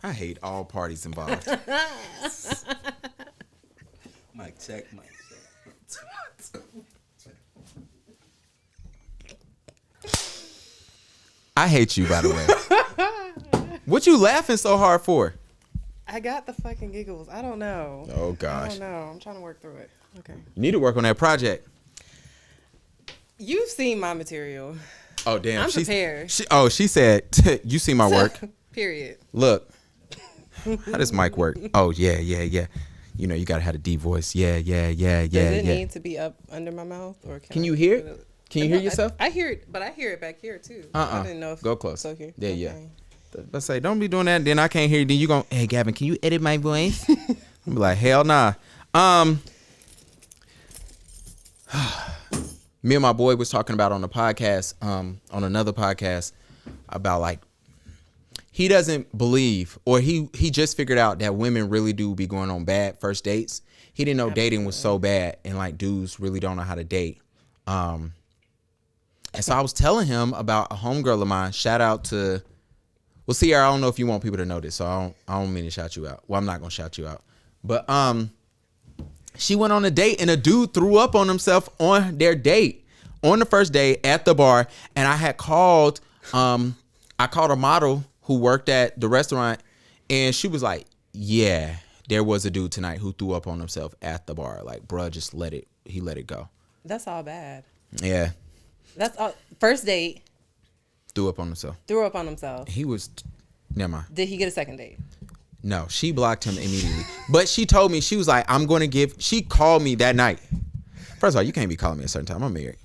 I hate all parties involved. Mic check. I hate you, by the way. What you laughing so hard for? I got the fucking giggles. I don't know. Oh, gosh. I don't know. I'm trying to work through it. Okay. You need to work on that project. You've seen my material. Oh, damn. I'm prepared. She said, you see my work. Period. Look. How does mic work? Oh, yeah. You know, you got to have a deep voice. Yeah. Does it need to be up under my mouth? Or can you hear it? Can you hear yourself? I hear it, but I hear it back here, too. I didn't know if go close. So here. Yeah, okay. yeah. Let's say, don't be doing that. Then I can't hear you. Then you going, hey, Gavin, can you edit my voice? I'm be like, hell nah. Me and my boy was talking about on the podcast, on another podcast, about like, he doesn't believe, or he just figured out that women really do be going on bad first dates. He didn't know dating was so bad, and like dudes really don't know how to date. And so I was telling him about a homegirl of mine. Shout out to, well, Sierra, I don't know if you want people to know this, so I don't mean to shout you out. Well, I'm not gonna shout you out, but she went on a date and a dude threw up on himself on their date, on the first day at the bar. And I had called, I called a model who worked at the restaurant, and she was like, yeah, there was a dude tonight who threw up on himself at the bar. Like, bruh, just let it go. That's all bad. Yeah. That's all. First date. Threw up on himself. He was, never mind. Did he get a second date? No, she blocked him immediately. But she told me, she was like, she called me that night. First of all, you can't be calling me at a certain time. I'm married.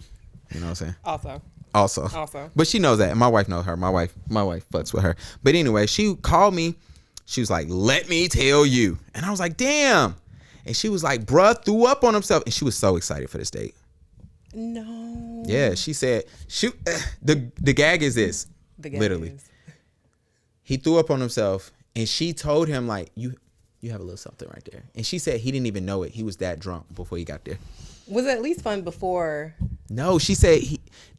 You know what I'm saying? Also. But she knows that. And my wife knows her. My wife fucks with her. But anyway, she called me. She was like, let me tell you. And I was like, damn. And she was like, bruh threw up on himself. And she was so excited for this date. No. Yeah, she said, shoot. The gag is this. Literally. He threw up on himself. And she told him, like, you have a little something right there. And she said he didn't even know it. He was that drunk before he got there. Was it at least fun before? No, she said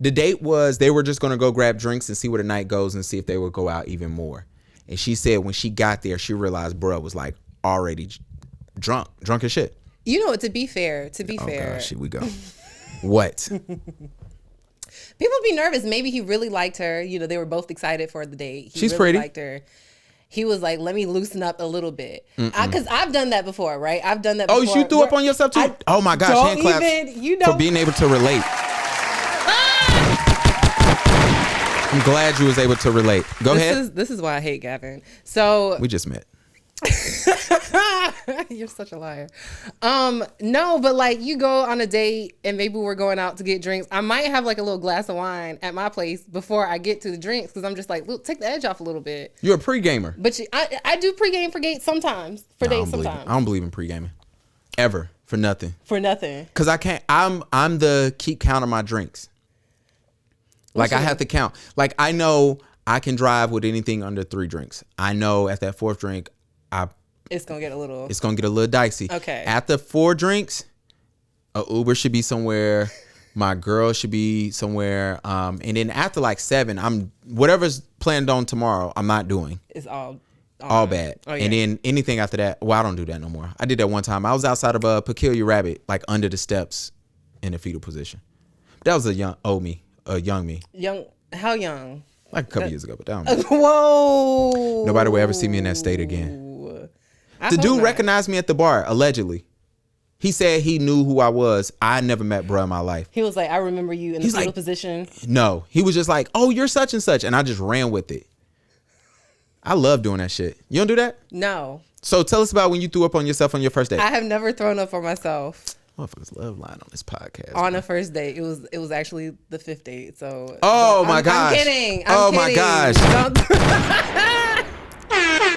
the date was they were just going to go grab drinks and see where the night goes and see if they would go out even more. And she said when she got there, she realized bruh was like already drunk as shit. You know, to be fair. Oh, gosh, here we go. What? People be nervous. Maybe he really liked her. You know, they were both excited for the date. She's pretty. Liked her. He was like, let me loosen up a little bit. Because I've done that before, right? I've done that before. Oh, you threw up on yourself too? Oh my gosh, hand claps for being able to relate. I'm glad you was able to relate. Go ahead. This is why I hate Gavin. So we just met. You're such a liar. No, but like you go on a date and maybe we're going out to get drinks. I might have like a little glass of wine at my place before I get to the drinks because I'm just like, look, take the edge off a little bit. You're a pre-gamer. But I do pre-game for dates sometimes. For dates sometimes. I don't believe in pre-gaming. Ever. For nothing. Because I can't. I'm the keep count of my drinks. Like I have to count. Like I know I can drive with anything under 3 drinks. I know at that 4th drink, it's gonna get a little dicey. Okay. After 4 drinks, a Uber should be somewhere. My girl should be somewhere. And then after like 7, whatever's planned on tomorrow, I'm not doing. It's all bad. Oh, yeah. And then anything after that, well, I don't do that no more. I did that one time. I was outside of a Peculiar Rabbit, like under the steps in a fetal position. That was a young me. Young? How young? Like a couple years ago, but that don't Whoa. Nobody will ever see me in that state again. The dude recognized me at the bar, allegedly. He said he knew who I was. I never met bruh in my life. He was like, I remember you in the fetal position. No. He was just like, oh, you're such and such. And I just ran with it. I love doing that shit. You don't do that? No. So tell us about when you threw up on yourself on your first date. I have never thrown up on myself. Motherfuckers love lying on this podcast. On a first date. It was actually the 5th date. So my gosh. I'm kidding. My gosh.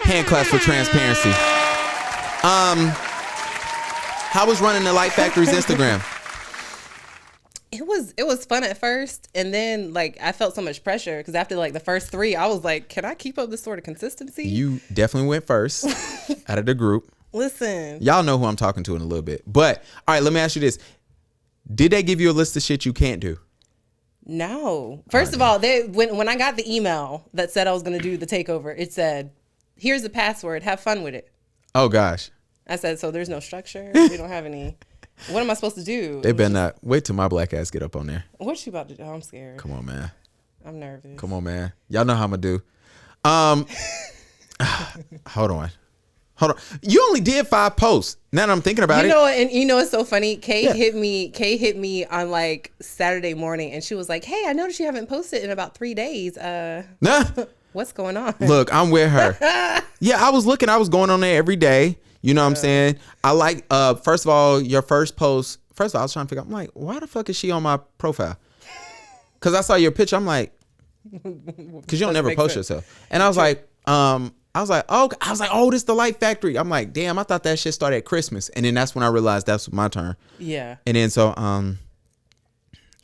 Hand claps for transparency. How was running the Light Factory's Instagram? It was fun at first, and then like I felt so much pressure because after like the first 3, I was like, can I keep up this sort of consistency? You definitely went first out of the group. Listen, y'all know who I'm talking to in a little bit, but all right, let me ask you this: did they give you a list of shit you can't do? No. First of all, when I got the email that said I was going to do the takeover, it said, "Here's the password. Have fun with it." Oh gosh. I said, "So there's no structure. We don't have any. What am I supposed to do?" They better not wait till my black ass get up on there. What you about to do? I'm scared. Come on, man. I'm nervous. Come on, man. Y'all know how I'm gonna do. Hold on. You only did 5 posts. Now that I'm thinking about it. And it's so funny. Kay hit me on like Saturday morning, and she was like, "Hey, I noticed you haven't posted in about 3 days. What's going on?" Look, I'm with her. Yeah, I was going on there every day. You know what I'm saying? I like, first of all, your first post. First of all, I was trying to figure out, I'm like, why the fuck is she on my profile? Because I saw your picture. I'm like, because you don't never post yourself. And I was like, oh, this the Light Factory. I'm like, damn, I thought that shit started at Christmas. And then that's when I realized that's my turn. Yeah. And then so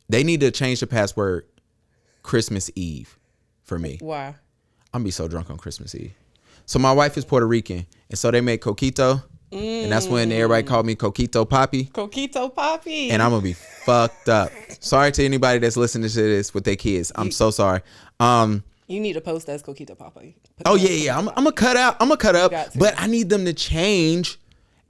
they need to change the password Christmas Eve for me. Why? I'm gonna be so drunk on Christmas Eve. So my wife is Puerto Rican, and so they make coquito, and that's when everybody called me Coquito Poppy. Coquito Poppy. And I'm gonna be fucked up. Sorry to anybody that's listening to this with their kids. I'm so sorry. You need to post as Coquito Poppy. Oh yeah. I'm gonna cut out. I'm gonna cut up. But I need them to change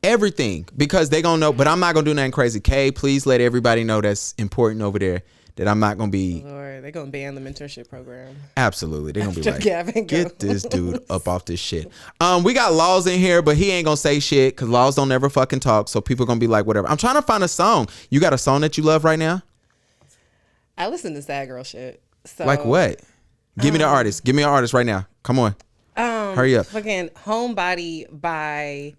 everything because they gonna know. But I'm not gonna do nothing crazy. Kay, please let everybody know that's important over there. That I'm not gonna be. Lord, they're gonna ban the mentorship program. Absolutely, they're gonna be like, Gavin get this dude up off this shit. We got Laws in here, but he ain't gonna say shit because Laws don't ever fucking talk. So people gonna be like, whatever. I'm trying to find a song. You got a song that you love right now? I listen to sad girl shit. So, like what? Give me the artist. Give me an artist right now. Come on. Hurry up. Fucking Homebody by.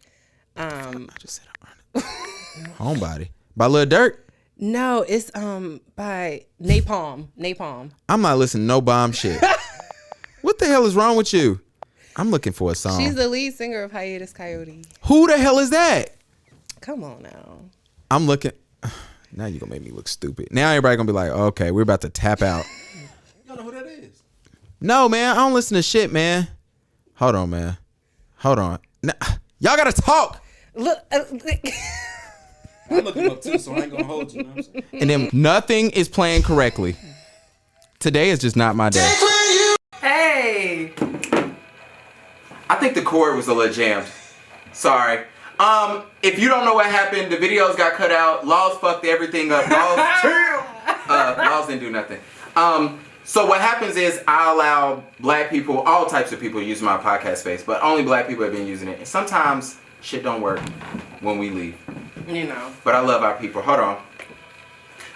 I just said an artist. Homebody by Lil Durk. No, it's by Napalm. I'm not listening to no bomb shit. What the hell is wrong with you? I'm looking for a song. She's the lead singer of Hiatus Coyote. Who the hell is that? Come on now. I'm looking. Now you're gonna make me look stupid. Now everybody gonna be like, okay, we're about to tap out. You don't know who that is? No, man, I don't listen to shit, man. Hold on, man. Hold on. Now, y'all gotta talk. Look. I'm looking up too, so I ain't gonna hold you. You know what I'm saying? And then nothing is playing correctly. Today is just not my day. Hey. I think the cord was a little jammed. Sorry. If you don't know what happened, the videos got cut out. Laws fucked everything up. Laws didn't do nothing. So what happens is I allow black people, all types of people, to use my podcast space, but only black people have been using it. And sometimes shit don't work when we leave. You know. But I love our people. Hold on.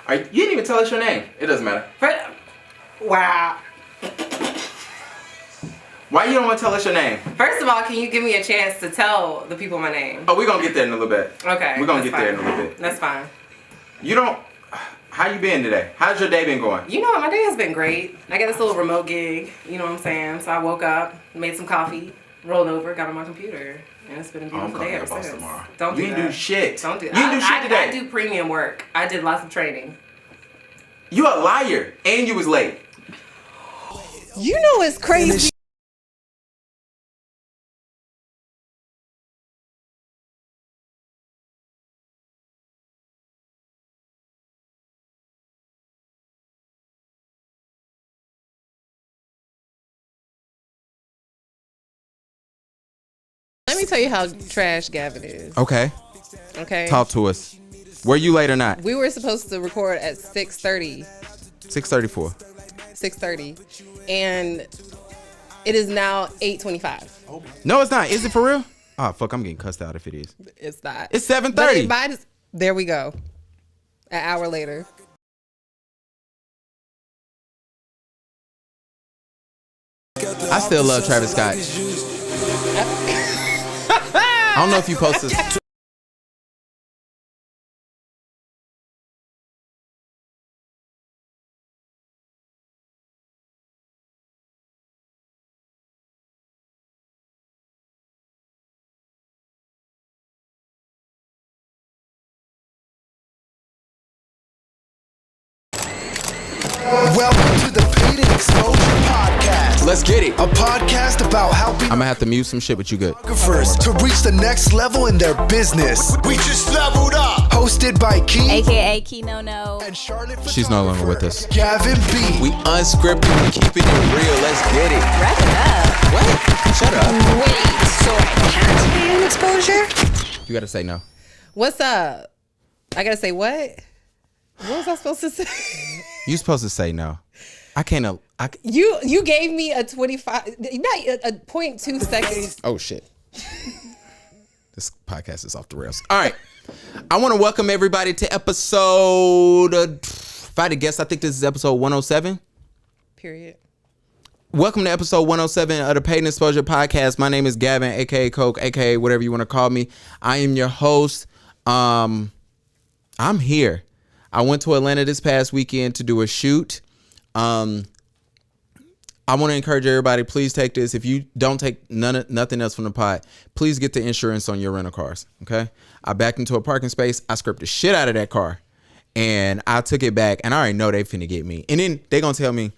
You didn't even tell us your name. It doesn't matter. Wow. Why you don't want to tell us your name? First of all, can you give me a chance to tell the people my name? Oh, we're going to get there in a little bit. Okay. We're going to get there in a little bit. That's fine. You don't... How you been today? How's your day been going? You know what? My day has been great. I got this little remote gig. You know what I'm saying? So I woke up, made some coffee, rolled over, got on my computer. And it's been a beautiful day ever since. Tomorrow. Don't do that. You didn't do shit. Don't do that. You didn't do shit today. I do premium work. I did lots of training. You a liar. And you was late. You know it's crazy. Let me tell you how trash Gavin is. Okay. Okay. Talk to us. Were you late or not? We were supposed to record at 6:30. 6:34. 6:30. And it is now 8:25. No, it's not. Is it for real? Oh, fuck. I'm getting cussed out if it is. It's not. It's 7:30. There we go. An hour later. I still love Travis Scott. I don't know if you posted. Welcome to the Paid Exposure Podcast. let's get it. A podcast about helping I'm gonna have to mute some shit, but you good. photographers to reach the next level in their business. We just leveled up. Hosted by Key, AKA Key No No. and Charlotte. She's no longer with us. Gavin B. We unscripted, we keeping it real. Let's get it. Wrap it up. What? Shut up. Wait, so I can't pay an exposure? You gotta say no. What's up? I gotta say what? What was I supposed to say? You supposed to say no. I can't. You gave me a 25, not a 0.2 seconds. Oh shit. This podcast is off the rails. All right. I want to welcome everybody to episode. If I had to guess, I think this is episode 107. Period. Welcome to episode 107 of the Paid and Exposure Podcast. My name is Gavin, aka Coke, aka whatever you want to call me. I am your host. I'm here. I went to Atlanta this past weekend to do a shoot. I want to encourage everybody, please take this. If you don't take nothing else from the pod, please get the insurance on your rental cars, okay? I backed into a parking space. I scraped the shit out of that car, and I took it back, and I already know they finna get me. And then they gonna tell me,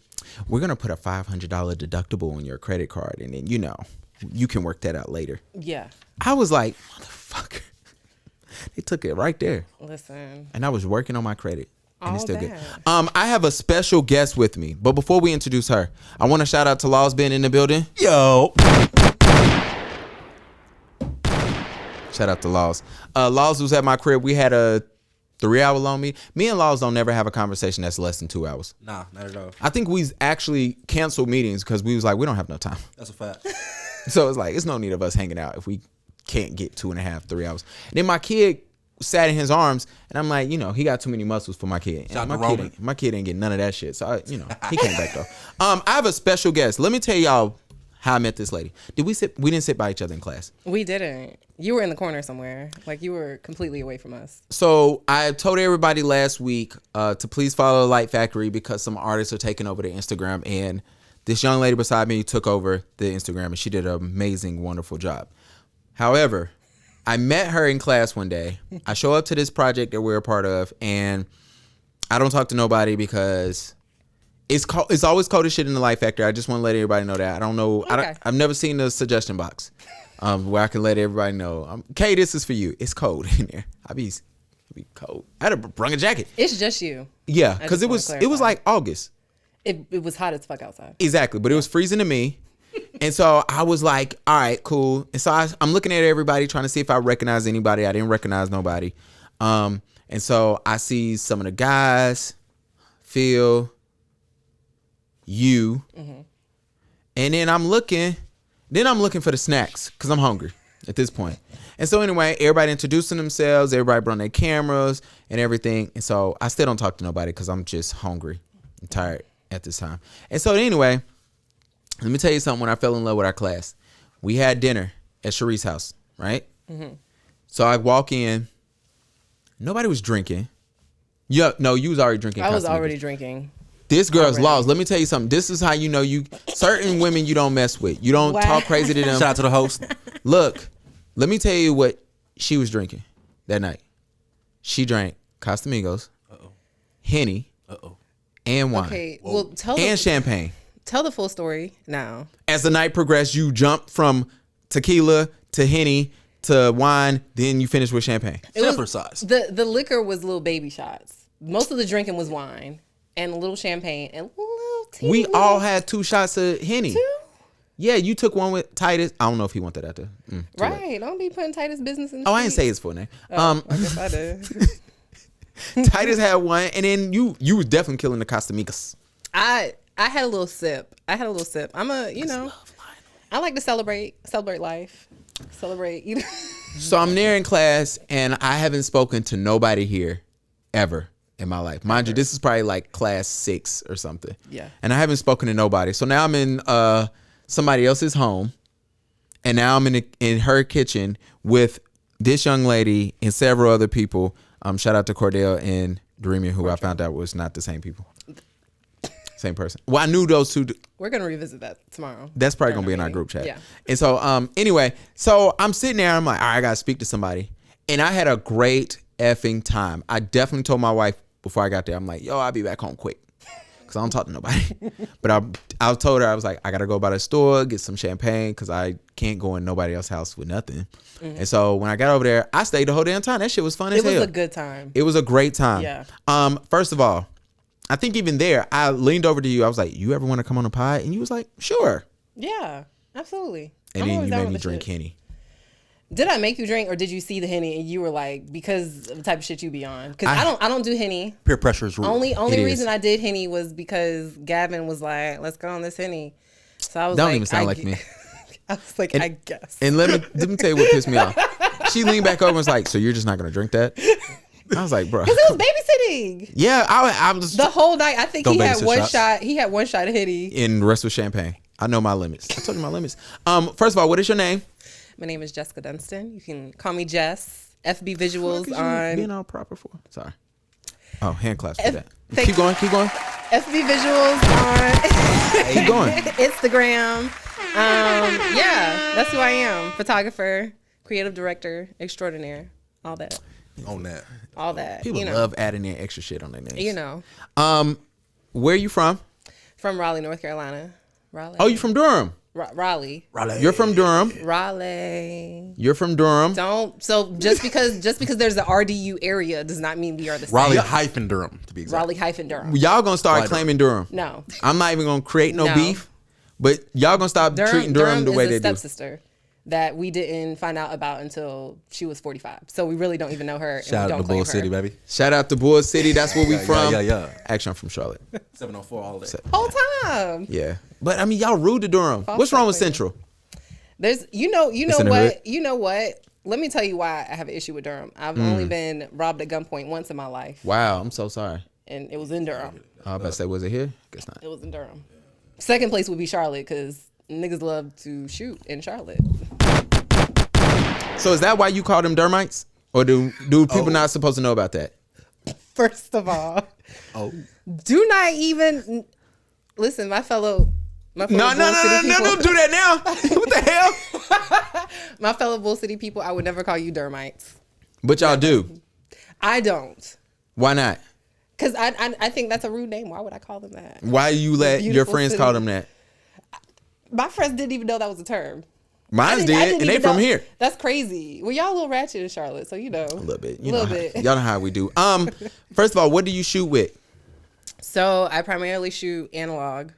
we're gonna put a $500 deductible on your credit card, and then, you know, you can work that out later. Yeah. I was like, motherfucker. They took it right there. Listen. And I was working on my credit. And it's All still good. that. I have a special guest with me. But before we introduce her, I want to shout out to Laws being in the building. Yo. Shout out to Laws. Laws was at my crib. We had a 3-hour long meeting. Me and Laws don't never have a conversation that's less than 2 hours. Nah, not at all. I think we actually canceled meetings because we was like, we don't have no time. That's a fact. So it's like, it's no need of us hanging out if we can't get 2.5, 3 hours. And then my kid sat in his arms, and I'm like, you know, he got too many muscles for my kid. Shout out to My Roman. kid ain't getting none of that shit. So, you know, he came back though. I have a special guest. Let me tell y'all how I met this lady. We didn't sit by each other in class. We didn't. You were in the corner somewhere. Like, you were completely away from us. So I told everybody last week to please follow Light Factory because some artists are taking over the Instagram, and this young lady beside me took over the Instagram, and she did an amazing, wonderful job. However, I met her in class one day. I show up to this project that we're a part of, and I don't talk to nobody because it's always cold as shit in the Light Factory. I just want to let everybody know that. I don't know. Okay. I've never seen the suggestion box where I can let everybody know. Kay, this is for you. It's cold in there. I be cold. I had to bring a jacket. It's just you. Yeah, I because just it wanna was clarify. like August. It was hot as fuck outside. Exactly, but it was freezing to me. And so I was like, all right, cool. And so I'm looking at everybody trying to see if I recognize anybody. I didn't recognize nobody. And so I see some of the guys, Phil, you. Mm-hmm. And then I'm looking for the snacks because I'm hungry at this point. And so anyway, everybody introducing themselves. Everybody brought their cameras and everything. And so I still don't talk to nobody because I'm just hungry and tired at this time. And so anyway, let me tell you something. When I fell in love with our class, we had dinner at Sharice's house, right? Mm-hmm. So I walk in. Nobody was drinking. Yeah, no, you was already drinking. I was Casamigos. already drinking. This girl's Already. lost. Let me tell you something. This is how you know certain women you don't mess with. You don't Wow. talk crazy to them. Shout out to the host. Look, let me tell you what she was drinking that night. She drank Casamigos, Henny, and wine, Okay, well, and champagne. tell the full story now. As the night progressed, you jumped from tequila to Henny to wine, then you finish with champagne. Sampler size. The liquor was little baby shots. Most of the drinking was wine and a little champagne and a little tea. We all had 2 shots of Henny. 2? Yeah, you took one with Titus. I don't know if he wanted that after. Right. Don't be putting Titus business in the Oh, I didn't say street. his full name. I guess I did. Titus had one, and then you was definitely killing the Casamigos. I had a little sip. I'm I like to celebrate life. Celebrate, you know. So I'm there in class, and I haven't spoken to nobody here ever in my life. Mind you, this is probably like class 6 or something. Yeah. And I haven't spoken to nobody. So now I'm in somebody else's home, and now I'm in her kitchen with this young lady and several other people. Shout out to Cordell and Doremia, who I found out was not the same people. Same person. Well, I knew those two. We're gonna revisit that tomorrow. That's probably During gonna be in our meeting. group chat. Yeah. And so, anyway, so I'm sitting there. I'm like, all right, I gotta speak to somebody, and I had a great effing time. I definitely told my wife before I got there. I'm like, yo, I'll be back home quick, because I don't talk to nobody. But I told her, I was like, I got to go by the store, get some champagne, because I can't go in nobody else's house with nothing. And so when I got over there, I stayed the whole damn time. That shit was fun as hell. It was a good time. It was a great time. Yeah. First of all, I think even there, I leaned over to you. I was like, you ever want to come on a pod? And you was like, sure. Yeah, absolutely. And I'm then always you down made with me the drink shit. Henny. Did I make you drink, or did you see the Henny and you were like, because of the type of shit you be on? Because I don't do Henny. Peer pressure is real. Only It reason is. I did Henny was because Gavin was like, let's go on this Henny. So I was Don't like, even sound like me. I was like, And- I guess. And let me tell you what pissed me off. She leaned back over and was like, so you're just not going to drink that? I was like, bro. Because it was babysitting. Yeah, I was The whole night, I think Don't he had babysit one shots. shot. He had one shot of Henny. in the rest with champagne. I know my limits. I told you my limits. First of all, what is your name? My name is Jessica Dunston. You can call me Jess. FB What Visuals is you being on all proper for? Sorry. Oh, hand claps for that. thank Keep going. FB Visuals on Keep going. Instagram. Yeah, that's who I am. Photographer, creative director, extraordinaire, all that, On that. all that. People you know, love adding in extra shit on their names. you know, Where are you from? from Raleigh, North Carolina. Raleigh. Oh, you from Durham. Raleigh. You're from Durham. Raleigh. You're from Durham. Don't. So just because there's the RDU area does not mean we are the same. Raleigh-Durham, to be exact. Raleigh-Durham. Y'all gonna start Right. claiming Durham. No. I'm not even gonna create no No. beef, but y'all gonna stop treating Durham the way is they a do. stepsister that we didn't find out about until she was 45. So we really don't even know her. And Shout we out don't to claim Bull her. City, baby. Shout out to Bull City. That's where we from. Yeah. Actually, I'm from Charlotte. 704 all day. Whole time. Yeah, but I mean, y'all rude to Durham. What's wrong with Central? There's you know in the hood. what? You know what? Let me tell you why I have an issue with Durham. I've only been robbed at gunpoint once in my life, Wow, I'm so sorry. and it was in Durham. I was about to say, was it here? Guess not. It was in Durham. Second place would be Charlotte because niggas love to shoot in Charlotte. So is that why you call them Dermites, or do people not supposed to know about that? First of all, Oh. do not even listen. My fellow No, Bull City people, don't do that now. What the hell? my fellow Bull City people, I would never call you Dermites. But y'all do. I don't. Why not? Because I think that's a rude name. Why would I call them that? Why you let your Beautiful friends city. call them that? My friends didn't even know that was a term. Mine's I did, didn't and they even from know. here. That's crazy. Well, y'all a little ratchet in Charlotte, so you know. A little bit. A little bit. Y'all know how we do. First of all, what do you shoot with? So I primarily shoot analog.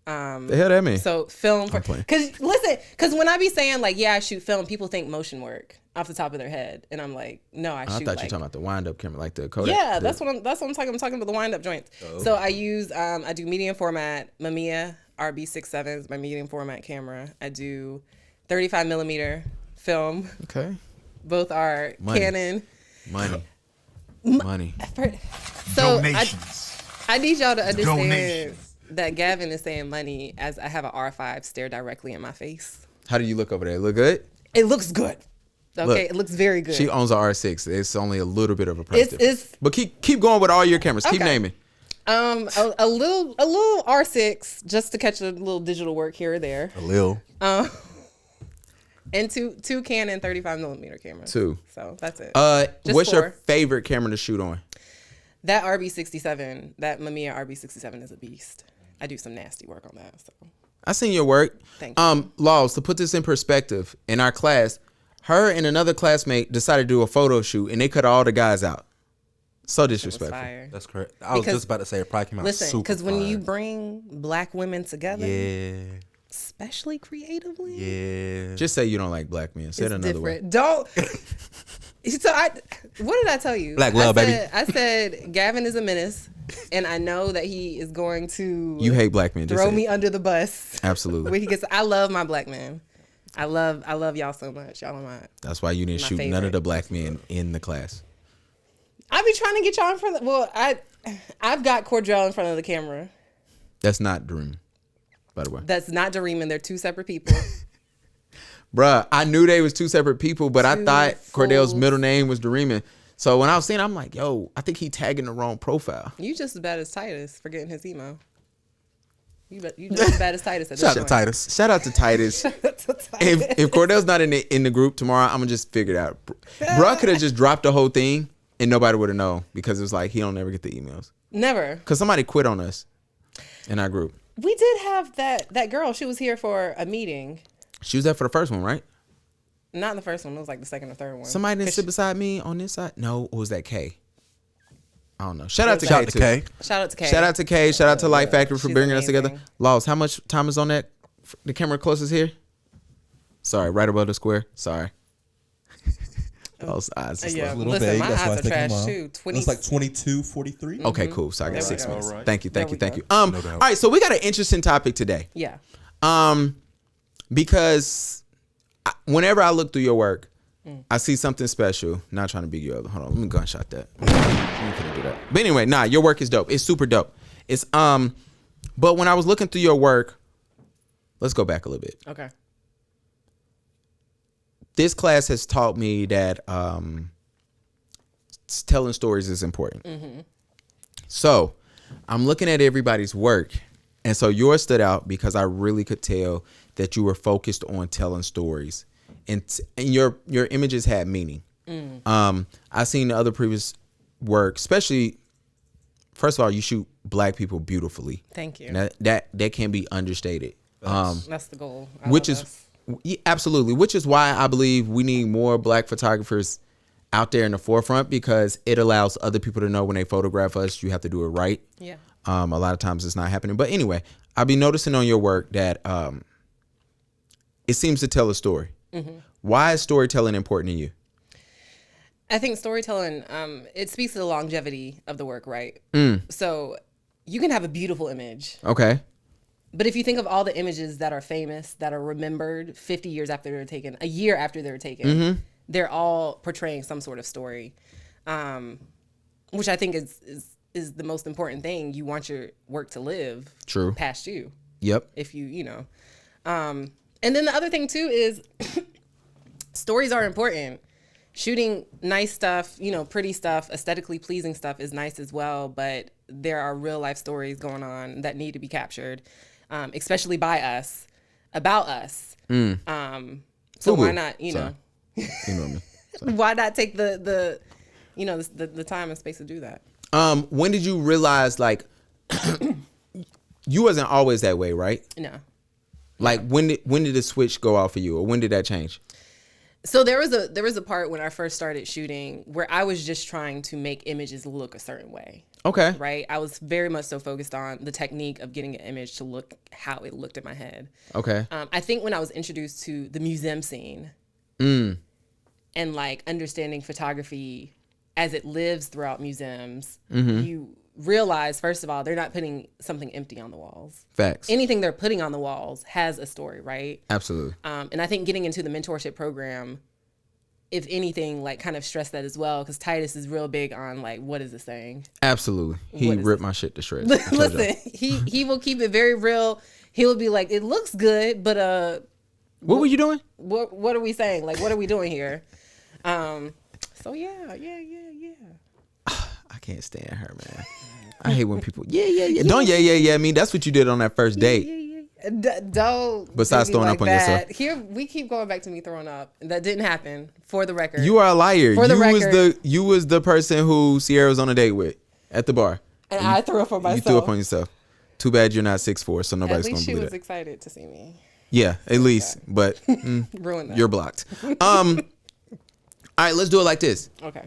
The hell that mean? So film. I'm playing. Because when I be saying like, yeah, I shoot film, people think motion work off the top of their head, and I'm like, no, I I shoot. thought you like, were talking about the wind up camera, like the Kodak. Yeah, the- that's what I'm talking. I'm talking about the wind up joints. So I use I do medium format Mamiya RB67 is my medium format camera. I do 35 millimeter film. Okay. Both are Money. Canon. Money. So Donations. I need y'all to understand Donations. that Gavin is saying money as I have an R5 stare directly in my face. How do you look over there? Look good? It looks good. Okay, Look, it looks very good. She owns a R6. It's only a little bit of a price It's- difference. it's- But keep going with all your cameras. Keep Okay. naming. A little R6 just to catch a little digital work here or there. A lil. And two Canon 35 millimeter cameras. Two. So that's it. Just What's your 4. favorite camera to shoot on? That RB67, that Mamiya RB67 is a beast. I do some nasty work on that. So I seen your work. Thank you. Laws, to put this in perspective, in our class, her and another classmate decided to do a photo shoot and they cut all the guys out. So it was disrespectful. fire. That's correct. I was Because- just about to say it probably came out Listen, super because when you fire. bring black women together, Yeah. especially creatively, Yeah. Just say you don't like black men. Say it it's another way. different. Don't. So what did I tell you? Black love, I baby. said, I said Gavin is a menace, and I know that he is going to You hate black men. Just throw say me it. under the bus. Absolutely. When he gets, I love my black men. I love y'all so much. Y'all are my. That's why you didn't My shoot none of favorite. the black men in the class. I be trying to get y'all in front of. Well, I've got Cordell in front of the camera. That's not Dream, by the way. That's not Dareem, and they're two separate people. Bruh, I knew they was two separate people, but I Two thought Cordell's fools. middle name was Dareeman. So when I was seeing it, I'm like, yo, I think he tagging the wrong profile. You just as bad as Titus for getting his emo. You just as bad as Titus at this Shout out to point. Titus. Shout out to Titus. If Cordell's not in the group tomorrow, I'm gonna just figure it out. Bruh could have just dropped the whole thing and nobody would have known because it was like he don't ever get the emails. Never. Cause somebody quit on us. in our group. We did have that girl. She was here for a meeting. She was there for the first one, right? Not the first one. It was like the second or third one. Somebody didn't sit beside me on this side? No, or was that Kay? I don't know. Shout out to Kay, too. Shout out to Kay. Shout out to Kay. Shout out to Light Factory for She's bringing us amazing. together. Laws, how much time is on that? The camera closest here? Sorry, right above the square. Sorry. Those eyes. Just Yeah, A little listen, vague. my That's why I eyes was are thinking trash mine. too. 20. It's like 22:43. Okay, cool. So I got There we 6 go. minutes. All right. Thank you. There we go. All doubt. right, so we got an interesting topic today. Yeah. Because whenever I look through your work, I see something special. Not trying to beat you up. Hold on, let me gunshot that. You couldn't do that. But anyway, your work is dope. It's super dope. It's but when I was looking through your work, let's go back a little bit. Okay. This class has taught me that telling stories is important. So I'm looking at everybody's work, and so yours stood out because I really could tell that you were focused on telling stories, and your images had meaning. I seen the other previous work, especially. First of all, you shoot Black people beautifully. Thank you. And that can't be understated. That's the goal. Which is absolutely, which is why I believe we need more Black photographers out there in the forefront, because it allows other people to know when they photograph us, you have to do it right. Yeah. A lot of times it's not happening. But anyway, I'll be noticing on your work that it seems to tell a story. Why is storytelling important to you? I think storytelling, it speaks to the longevity of the work, right? So you can have a beautiful image, Okay. but if you think of all the images that are famous, that are remembered 50 years after they were taken, a year after they were taken, they're all portraying some sort of story, which I think is the most important thing. You want your work to live True. past you. Yep. If you know. And then the other thing too is stories are important. Shooting nice stuff, pretty stuff, aesthetically pleasing stuff is nice as well, but there are real life stories going on that need to be captured, especially by us, about us. So why not, You know me. why not take the time and space to do that? When did you realize, like, you wasn't always that way, right? No. Like, when did the switch go off for you, or when did that change? So there was a part when I first started shooting where I was just trying to make images look a certain way. Okay. Right? I was very much so focused on the technique of getting an image to look how it looked in my head. Okay. I think when I was introduced to the museum scene and like understanding photography as it lives throughout museums, you realize, first of all, they're not putting something empty on the walls. Facts. Anything they're putting on the walls has a story, right? Absolutely. And I think getting into the mentorship program, if anything, like kind of stressed that as well, because Titus is real big on like, what is this saying? Absolutely. He What is ripped my shit to shreds. Listen, he will keep it very real. He will be like, it looks good, but What were you doing? what are we saying? Like, what are we doing here? So yeah. I can't stand her, man. I hate when people, Don't I mean, that's what you did on that first date. Don't. Besides do me throwing like up on that. yourself. Here we keep going back to me throwing up. That didn't happen. For the record. You are a liar. For the record. You was the person who Sierra was on a date with at the bar. And I threw up on myself. You threw up on yourself. Too bad you're not 6'4", so nobody's At gonna least she believe was that. excited to see me. Yeah, at least. But Ruin that. you're blocked. All right, let's do it like this. Okay.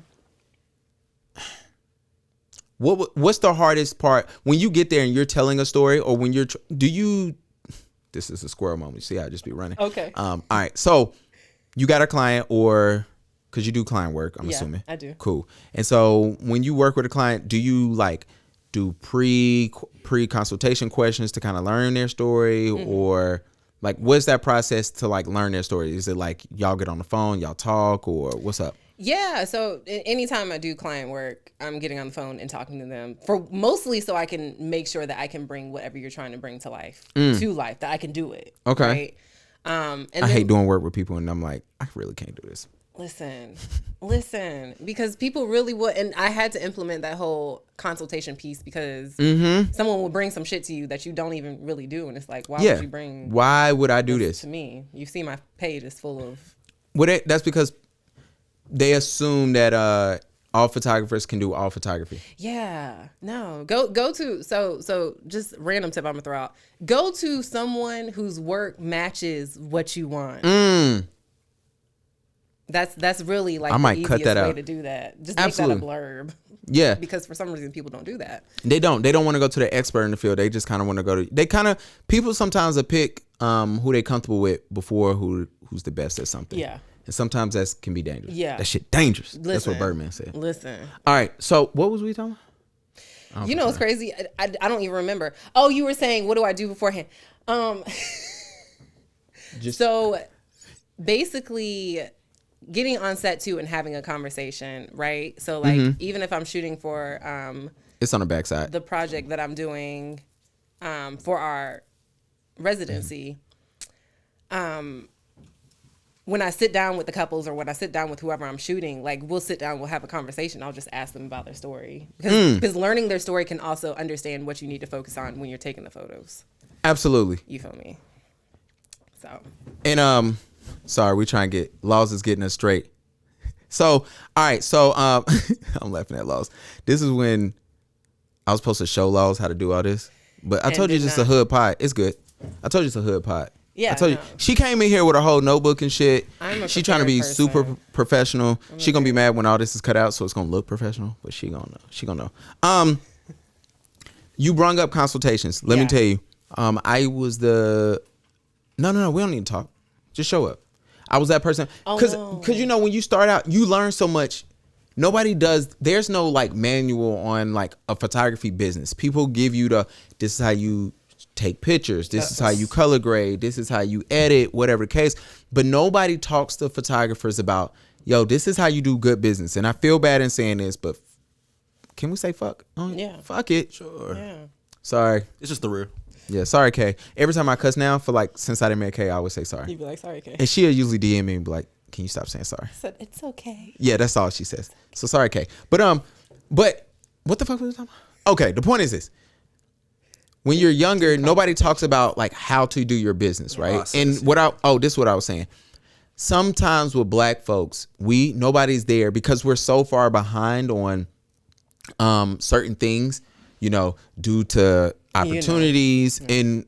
What's the hardest part when you get there and you're telling a story, or when you're this is a squirrel moment. See, I just be running. Okay. All right. So you got a client, or because you do client work, I'm Yeah, assuming. I do. Cool. And so when you work with a client, do you like do pre consultation questions to kind of learn their story, or like what's that process to like learn their story? Is it like y'all get on the phone, y'all talk, or what's up? Yeah, so anytime I do client work, I'm getting on the phone and talking to them for mostly so I can make sure that I can bring whatever you're trying to bring to life, that I can do it. Okay. Right? And I hate doing work with people and I'm like, I really can't do this. Listen, because people really would, and I had to implement that whole consultation piece because someone will bring some shit to you that you don't even really do, and it's like, why would you bring? Why would I do this to me? You see, my page is full of. That's because they assume that all photographers can do all photography. Yeah, no. Go to so just random tip I'm gonna throw out. Go to someone whose work matches what you want. That's really like I might the cut easiest that way out. to do that. Just Absolutely. make that a blurb. Yeah. Because for some reason people don't do that. They don't want to go to the expert in the field. They just kind of want to go to. People sometimes will pick who they comfortable with before who's the best at something. Yeah. And sometimes that can be dangerous. Yeah. That shit dangerous. That's Listen. what Birdman said. Listen. All right. So what was we talking about? You know what's crazy? I don't even remember. Oh, you were saying, what do I do beforehand? So basically getting on set too and having a conversation, right? So like even if I'm shooting for It's on the backside. the project that I'm doing for our residency, when I sit down with the couples or when I sit down with whoever I'm shooting, like we'll sit down, we'll have a conversation. I'll just ask them about their story because learning their story can also understand what you need to focus on when you're taking the photos. Absolutely. You feel me? So And sorry, we trying to get Laws is getting us straight. So all right, so I'm laughing at Laws. This is when I was supposed to show Laws how to do all this, but I And told you did it's not. a hood pod. It's good. I told you it's a hood pod. Yeah, I told you no. she came in here with a whole notebook and shit. I'm a She trying to be prepared super person. professional. She gonna be mad when all this is cut out, so it's gonna look professional. But she gonna know. She gonna know. You brung up consultations. Let me Yeah. tell you. I was the. No. We don't need to talk. Just show up. I was that person. Oh, Cause no. you know when you start out, you learn so much. Nobody does. There's no like manual on like a photography business. People give you this is how you take pictures. This is how you color grade. This is how you edit, whatever the case. But nobody talks to photographers about, yo, this is how you do good business. And I feel bad in saying this, but can we say fuck? Yeah. Fuck it. Sure. yeah. Sorry. It's just the real. Yeah, sorry, Kay. Every time I cuss now, for like since I didn't make Kay, I always say sorry. You'd be like, sorry, Kay. And she'll usually DM me and be like, can you stop saying sorry? I said, it's okay. Yeah, that's all she says. So sorry, Kay. But what the fuck was I talking about? Okay, the point is this. When you're younger, nobody talks about like how to do your business, right? Process, And this is what I was saying. Sometimes with black folks, nobody's there because we're so far behind on certain things, you know, due to opportunities in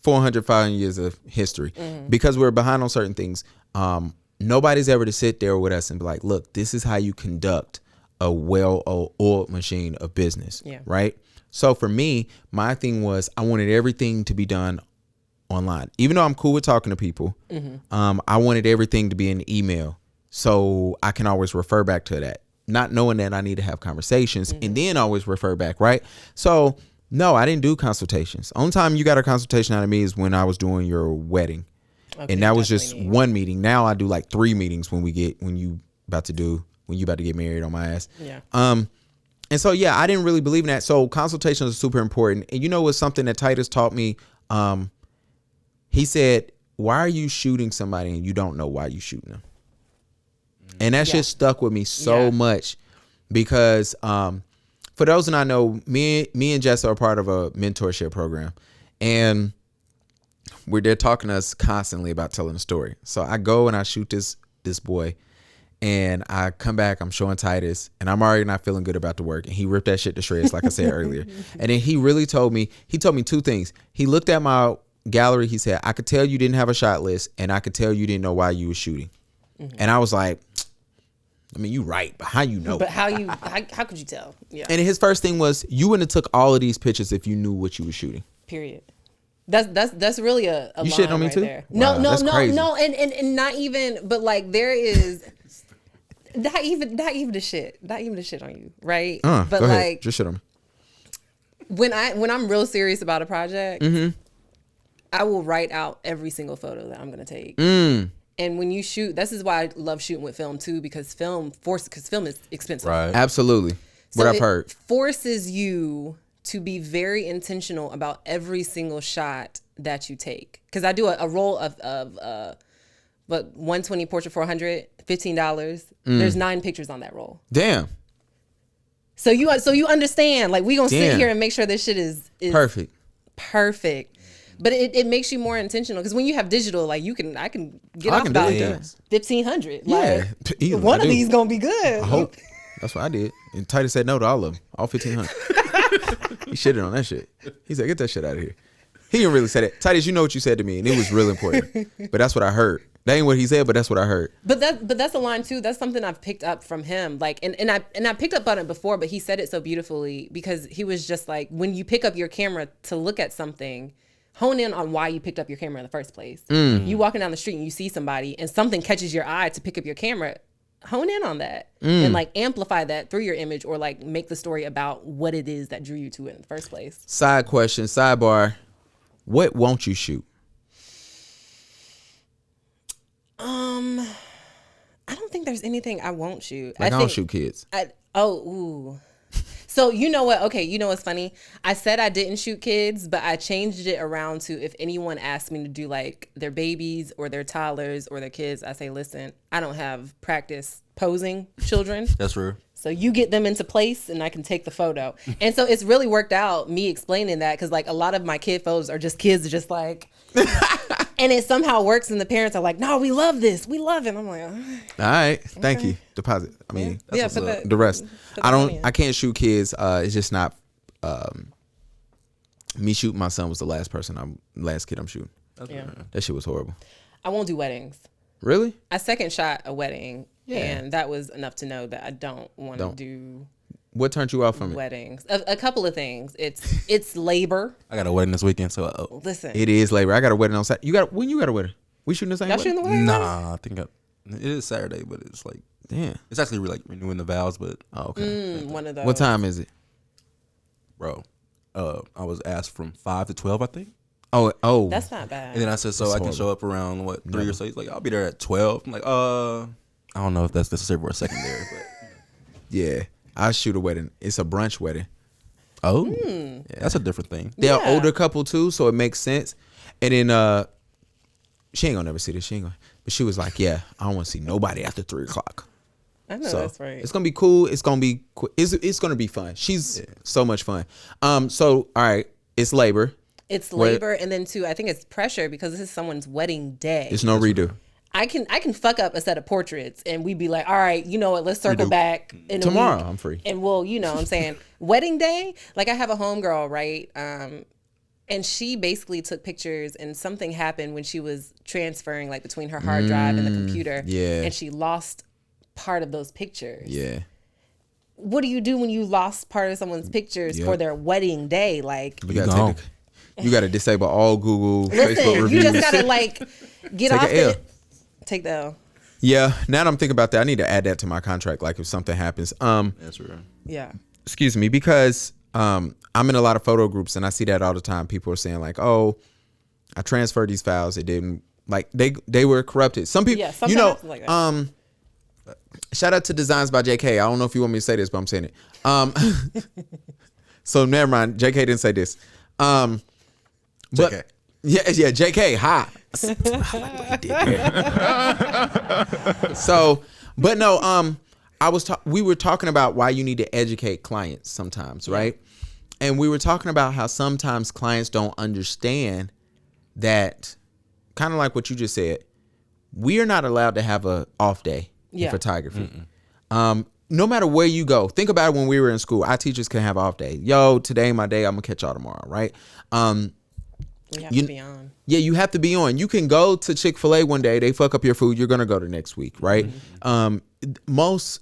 400, 500 years of history. Because we're behind on certain things, nobody's ever to sit there with us and be like, look, this is how you conduct a well-oiled machine of business, right? So for me, my thing was I wanted everything to be done online. Even though I'm cool with talking to people, I wanted everything to be in email so I can always refer back to that. Not knowing that I need to have conversations and then always refer back, right? So no, I didn't do consultations. Only time you got a consultation out of me is when I was doing your wedding. Okay, And that was just definitely. one meeting. Now I do like 3 meetings when you about to get married on my ass. Yeah. And so, yeah, I didn't really believe in that. So consultations are super important. And you know what's something that Titus taught me? He said, why are you shooting somebody and you don't know why you shooting them? And that shit stuck with me so much because for those that I know, me and Jess are part of a mentorship program. And they're talking to us constantly about telling a story. So I go and I shoot this boy. And I come back, I'm showing Titus, and I'm already not feeling good about the work. And he ripped that shit to shreds, like I said earlier. And then he really told me 2 things. He looked at my gallery, he said, I could tell you didn't have a shot list, and I could tell you didn't know why you were shooting. And I was like, I mean, you right, but how you know? But how could you tell? Yeah. And his first thing was, you wouldn't have took all of these pictures if you knew what you were shooting. Period. That's really a You line shitting on me right too? there. Wow, No, that's crazy. and not even, but like there is not even the shit on you, right? But go ahead. like Just shit on me. when I'm real serious about a project, Mm-hmm. I will write out every single photo that I'm gonna take. And when you shoot, this is why I love shooting with film too, because film is expensive. Right. Absolutely. What I've heard. Forces you to be very intentional about every single shot that you take. Because I do a roll of 120 portrait for $100, $15. There's 9 pictures on that roll. Damn. So you understand, like we gonna sit Damn. here and make sure this shit is Perfect. perfect. But it makes you more intentional because when you have digital, like I can get I off can about do that. 1,500. Yeah, Like, easily, one I of do. these gonna be good. I hope. That's what I did. And Titus said no to all of them, all 1,500. He shitted on that shit. He said, "Get that shit out of here." He didn't really say that. Titus, you know what you said to me, and it was real important. But that's what I heard. That ain't what he said, but that's what I heard. But that's a line too. That's something I've picked up from him. Like, and I picked up on it before, but he said it so beautifully because he was just like, when you pick up your camera to look at something, hone in on why you picked up your camera in the first place. You walking down the street and you see somebody and something catches your eye to pick up your camera. Hone in on that and like amplify that through your image, or like make the story about what it is that drew you to it in the first place. Side question, sidebar. What won't you shoot? I don't think there's anything I won't shoot. Like, I don't shoot kids. So you know what? Okay, you know what's funny? I said I didn't shoot kids, but I changed it around to if anyone asked me to do like their babies or their toddlers or their kids, I say, listen, I don't have practice posing children. That's real. So you get them into place and I can take the photo. And so it's really worked out me explaining that, because like a lot of my kid photos are just kids just like, and it somehow works, and the parents are like, no, we love this. We love it. I'm like, all right, thank you. Deposit. I mean, yeah, the rest. I can't shoot kids. It's just not, me shooting my son was the last kid I'm shooting. Yeah. That shit was horrible. I won't do weddings. Really? I second shot a wedding, Yeah. and that was enough to know that I don't want to do What turned you off from it? weddings. A couple of things. It's labor. I got a wedding this weekend, so Listen, It is labor. I got a wedding on Saturday. When you got a wedding? We shooting the same y'all wedding? shooting the wedding? nah, I think it is Saturday, but it's like Damn. it's actually like renewing the vows. But Oh, okay. One of those. What time is it? bro, I was asked from 5 to 12, I think. Oh. That's not bad. And then I said, so I can show up around 3 or so. He's like, I'll be there at 12. I'm like, I don't know if that's necessary for a secondary, but Yeah. I shoot a wedding. It's a brunch wedding. yeah, that's a different thing. They're Yeah. an older couple too, so it makes sense. And then she ain't gonna never see this. But she was like, yeah, I don't want to see nobody after 3 o'clock. I know So that's right. it's gonna be cool. It's gonna be it's gonna be fun. She's so much fun. So all right, it's labor. It's labor, and then too, I think it's pressure because this is someone's wedding day. It's no redo. I can fuck up a set of portraits and we'd be like, all right, you know what, let's circle back in a Tomorrow, week, I'm free. and we'll, you know what I'm saying, wedding day, like I have a homegirl, right? And she basically took pictures, and something happened when she was transferring like between her hard drive and the computer. yeah. And she lost part of those pictures. Yeah. What do you do when you lost part of someone's pictures for their wedding day? Like, You gotta disable all Google, Facebook listen, reviews. you just gotta like get Take off a L. it. Take the L. Yeah. Now that I'm thinking about that, I need to add that to my contract. Like if something happens. That's real. Yeah. Excuse me, because I'm in a lot of photo groups and I see that all the time. People are saying like, "Oh, I transferred these files. It didn't like they were corrupted." Some people, Yeah, you know, like that. shout out to Designs by JK. I don't know if you want me to say this, but I'm saying it. So never mind. JK didn't say this. But JK. yeah, JK. Hi. I like what he did there. So, but no, we were talking about why you need to educate clients sometimes, right? And we were talking about how sometimes clients don't understand that, kind of like what you just said, we are not allowed to have a off day in photography. No matter where you go, think about it. When we were in school, our teachers can have off day. Yo, today my day, I'm gonna catch y'all tomorrow, right? We have to be on. Yeah, you have to be on. You can go to Chick-fil-A one day, they fuck up your food, you're gonna go to next week, right? Most,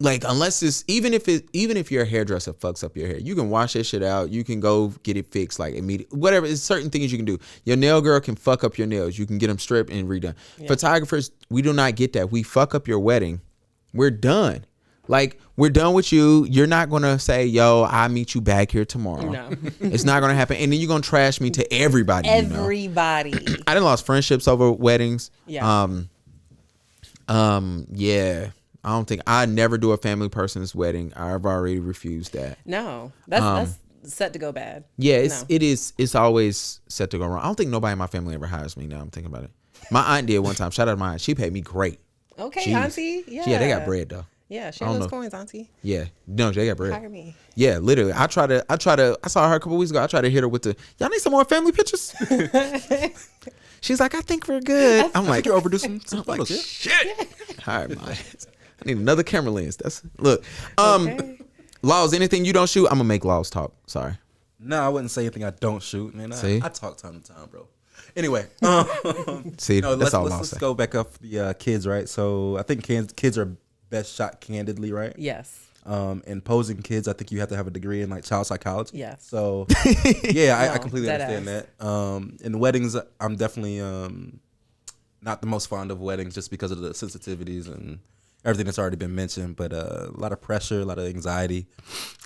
like, unless it's even if your hairdresser fucks up your hair, you can wash that shit out. You can go get it fixed, like immediately. Whatever, it's certain things you can do. Your nail girl can fuck up your nails. You can get them stripped and redone. Photographers, we do not get that. We fuck up your wedding, we're done. Like, we're done with you. You're not going to say, yo, I'll meet you back here tomorrow. No. It's not going to happen. And then you're going to trash me to everybody. Everybody. You know? I done lost friendships over weddings. Yeah. Yeah. I never do a family person's wedding. I've already refused that. No. That's set to go bad. Yeah, No. it's always set to go wrong. I don't think nobody in my family ever hires me now I'm thinking about it. My aunt did one time. Shout out to my aunt. She paid me great. Okay, Jeez. auntie. Yeah. Yeah, they got bread though. Yeah, I share don't those know. coins, auntie. Yeah. No, they got bread. Hire me. Yeah, literally. I saw her a couple weeks ago. I tried to hit her with y'all need some more family pictures? She's like, I think we're good. I'm like, You overdue some photos, yeah? shit. All right, man. I need another camera lens. Look. Okay. Laws, anything you don't shoot, I'm gonna make Laws talk. Sorry. No, I wouldn't say anything I don't shoot, man. See? I talk time to time, bro. Anyway, See, no, that's all I'll let's say. go back up the kids, right? So I think kids are best shot candidly, right? Yes. And posing kids, I think you have to have a degree in like child psychology. Yes. So yeah, I No, completely dead understand ass. that. In weddings, I'm definitely not the most fond of weddings just because of the sensitivities and everything that's already been mentioned. But a lot of pressure, a lot of anxiety,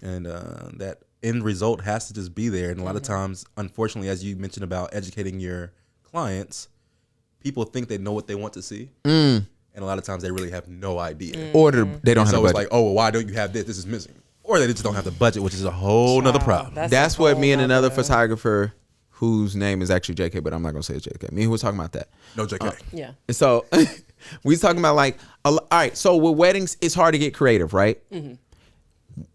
and that end result has to just be there. And a lot of times, unfortunately, as you mentioned about educating your clients, people think they know what they want to see. And a lot of times they really have no idea. Or they don't have So a it's budget. like, oh, well, why don't you have this? This is missing. Or they just don't have the budget, which is a whole nother problem. That's what me and a another whole nother- photographer, whose name is actually JK, but I'm not gonna say it's JK. Me and who was talking about that. No, JK. Yeah. And so we was talking about like, all right. So with weddings, it's hard to get creative, right?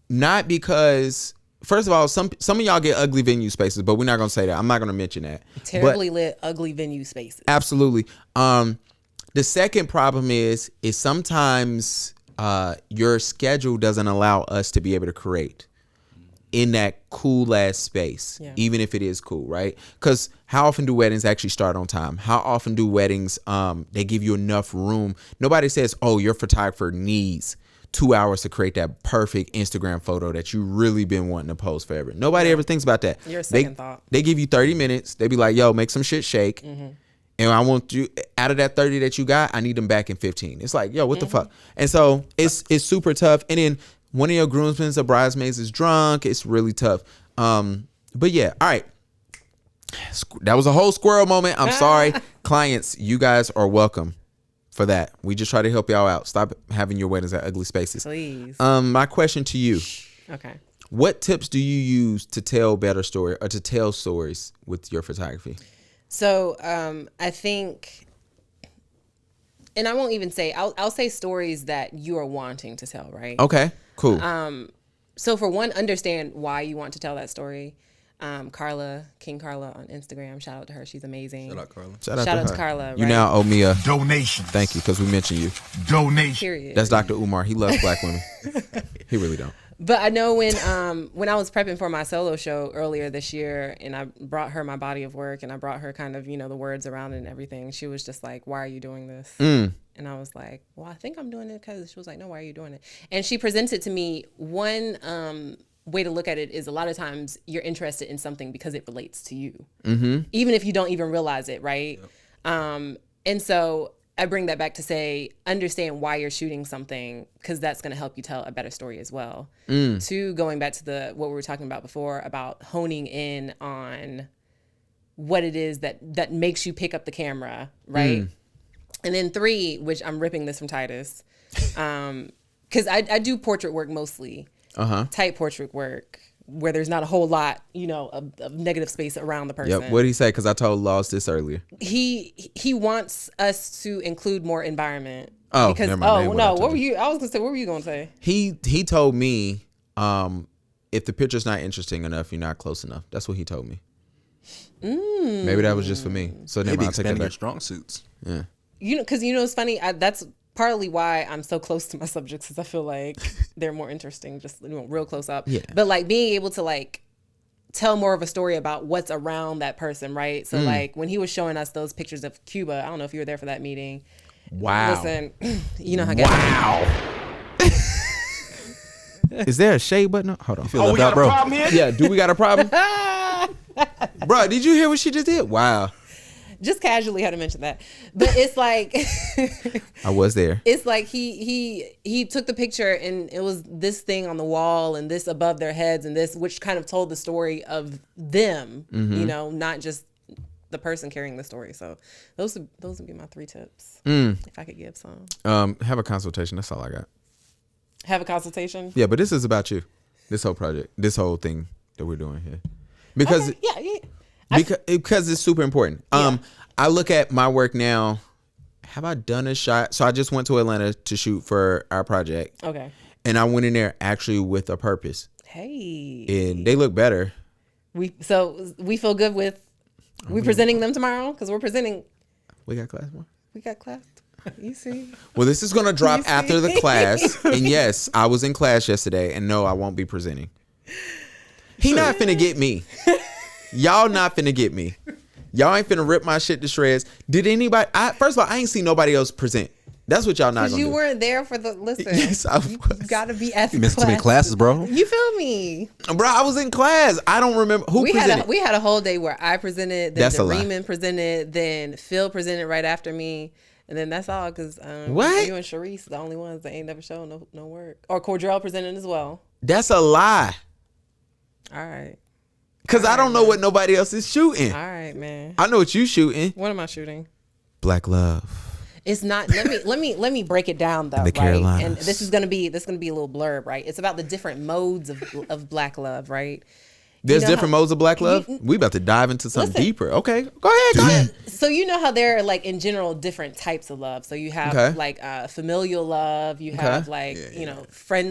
Not because, first of all, some of y'all get ugly venue spaces, but we're not gonna say that. I'm not gonna mention that. Terribly lit, ugly venue spaces. Absolutely. The second problem is sometimes your schedule doesn't allow us to be able to create in that cool ass space, even if it is cool, right? Because how often do weddings actually start on time? How often do weddings they give you enough room? Nobody says, oh, your photographer needs 2 hours to create that perfect Instagram photo that you really been wanting to post forever. Nobody ever thinks about that. Your second thought. They give you 30 minutes. They be like, yo, make some shit shake. And I want you, out of that 30 that you got, I need them back in 15. It's like, yo, what the fuck? And so it's super tough. And then one of your groomsmen or bridesmaids is drunk. It's really tough. But yeah, all right. That was a whole squirrel moment. I'm sorry. Clients, you guys are welcome for that. We just try to help y'all out. Stop having your weddings at ugly spaces. Please. My question to you. Okay. What tips do you use to tell better story or to tell stories with your photography? So I think, and I won't even say, I'll say stories that you are wanting to tell, right? Okay, cool. So for one, understand why you want to tell that story. Carla, King Carla on Instagram, shout out to her. She's amazing. Shout out, Carla. Shout Shout out to her. Carla. You right? now owe me a Donation. thank you because we mentioned you. Donation. Period. That's Dr. Umar. He loves black women. He really don't. But I know when I was prepping for my solo show earlier this year, and I brought her my body of work, and I brought her kind of, the words around it and everything. She was just like, "Why are you doing this?" And I was like, "Well, I think I'm doing it because." She was like, "No, why are you doing it?" And she presented to me one way to look at it is a lot of times you're interested in something because it relates to you, even if you don't even realize it, right? And so I bring that back to say, understand why you're shooting something, because that's going to help you tell a better story as well. Two, going back to what we were talking about before about honing in on what it is that makes you pick up the camera, right? And then three, which I'm ripping this from Titus, because I do portrait work mostly, tight portrait work, where there's not a whole lot, of negative space around the person. Yep. What did he say? Because I told Laws this earlier. He wants us to include more environment. Oh, because never mind. That ain't what I told what were you. you? I was gonna say, what were you gonna say? He told me, if the picture's not interesting enough, you're not close enough. That's what he told me. Maybe that was just for me. So never Maybe mind. I'll take that expanding your back. strong suits. Yeah. Because it's funny. That's partly why I'm so close to my subjects, because I feel like they're more interesting, just real close up. Yeah. But like being able to tell more of a story about what's around that person, right? So like when he was showing us those pictures of Cuba, I don't know if you were there for that meeting. Wow. Listen, you know how Wow. Is there a shade button? Hold on. Feel left out, bro. Yeah. Do we got a problem? Bro, did you hear what she just did? Wow. just casually had to mention that. But it's like I was there. It's like he took the picture and it was this thing on the wall and this above their heads and this, which kind of told the story of them, you know, not just the person carrying the story. So those would be my 3 tips if I could give some. Have a consultation. That's all I got. Have a consultation. Yeah, but this is about you. This whole project, this whole thing that we're doing here, because Okay. Yeah. because it's super important. I look at my work now. Have I done a shot? So I just went to Atlanta to shoot for our project. Okay. And I went in there actually with a purpose. Hey. And they look better. We feel good with we presenting them tomorrow because we're presenting. We got class more. We got class. You see? Well, this is gonna drop after the class, and yes, I was in class yesterday, and no, I won't be presenting. He not finna get me. Y'all not finna get me. Y'all ain't finna rip my shit to shreds. Did anybody? First of all, I ain't seen nobody else present. That's what y'all not gonna do. Because you weren't there for the listen. Yes, I was. You gotta be at the You missed too many classes, bro. You feel me? Bro, I was in class. I don't remember who presented. We had a whole day where I presented, then That's a lie. Reeman presented, then Phil presented right after me, and then that's all. Because What? you and Sharice the only ones that ain't never shown no work. Or Cordell presented as well. That's a lie. All right, Cause I don't know what nobody else is shooting. all right, man. I know what you shooting. What am I shooting? Black love. It's not. Let me break it down though. The right? Carolinas. And this is gonna be a little blurb, right? It's about the different modes of black love, right? There's know different how- modes of black love. We about to dive into something Listen. deeper. Okay, go ahead. So you know how there are like in general different types of love. So you have Okay. like familial love. You have like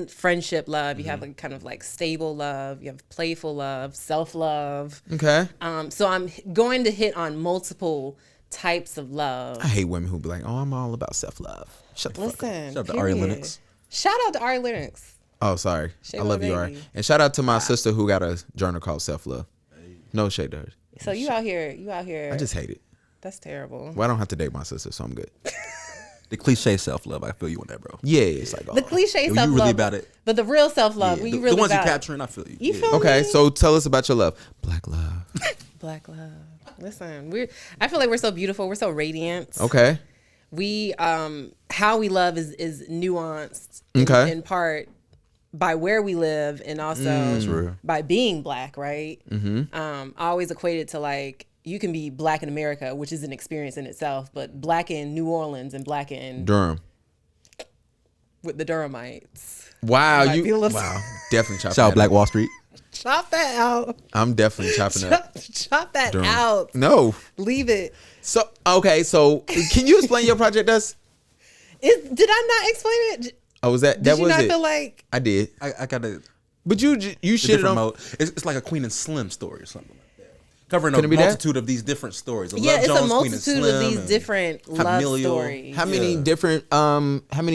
friendship love. You have like kind of like stable love. You have playful love, self love. Okay. So I'm going to hit on multiple types of love. I hate women who be like, "Oh, I'm all about self love." Shut the fuck up. Listen, Shout out to Ari period. Lennox. Shout out to Ari Lennox. Oh, sorry. Shade I love on you, the Ari. baby. And shout out to my sister who got a journal called Self Love. No shade to her. So you out here. I just hate it. That's terrible. Well, I don't have to date my sister, so I'm good. The cliche self-love, I feel you on that, bro. Yeah, it's like, The cliche you self love, really about it. but the real self love, Yeah, when the, you really the ones you about it. capturing, I feel you. You Yeah. feel okay, me? so tell us about your love. Black love. Black love. Listen, I feel like we're so beautiful. We're so radiant. Okay. We how we love is nuanced Okay. in part by where we live and also True. by being black, right? I always equate it to like you can be black in America, which is an experience in itself, but black in New Orleans and black in Durham. with the Durhamites. Wow, Might be a little- wow, definitely chopping Shout out that Black out. Wall Street. Chop that out. I'm definitely chopping up. Chop that Durham. out. No. Leave it. So okay, so can you explain your project us? Did I not explain it? Oh, was that Did you was not it? feel like I did, I got a but you shitted different on. mode. It's like a Queen and Slim story or something like that. Covering Can a it be that? multitude of these different stories. yeah, Love it's Jones, a Queen and multitude of Slim, these and different love familial. stories. How many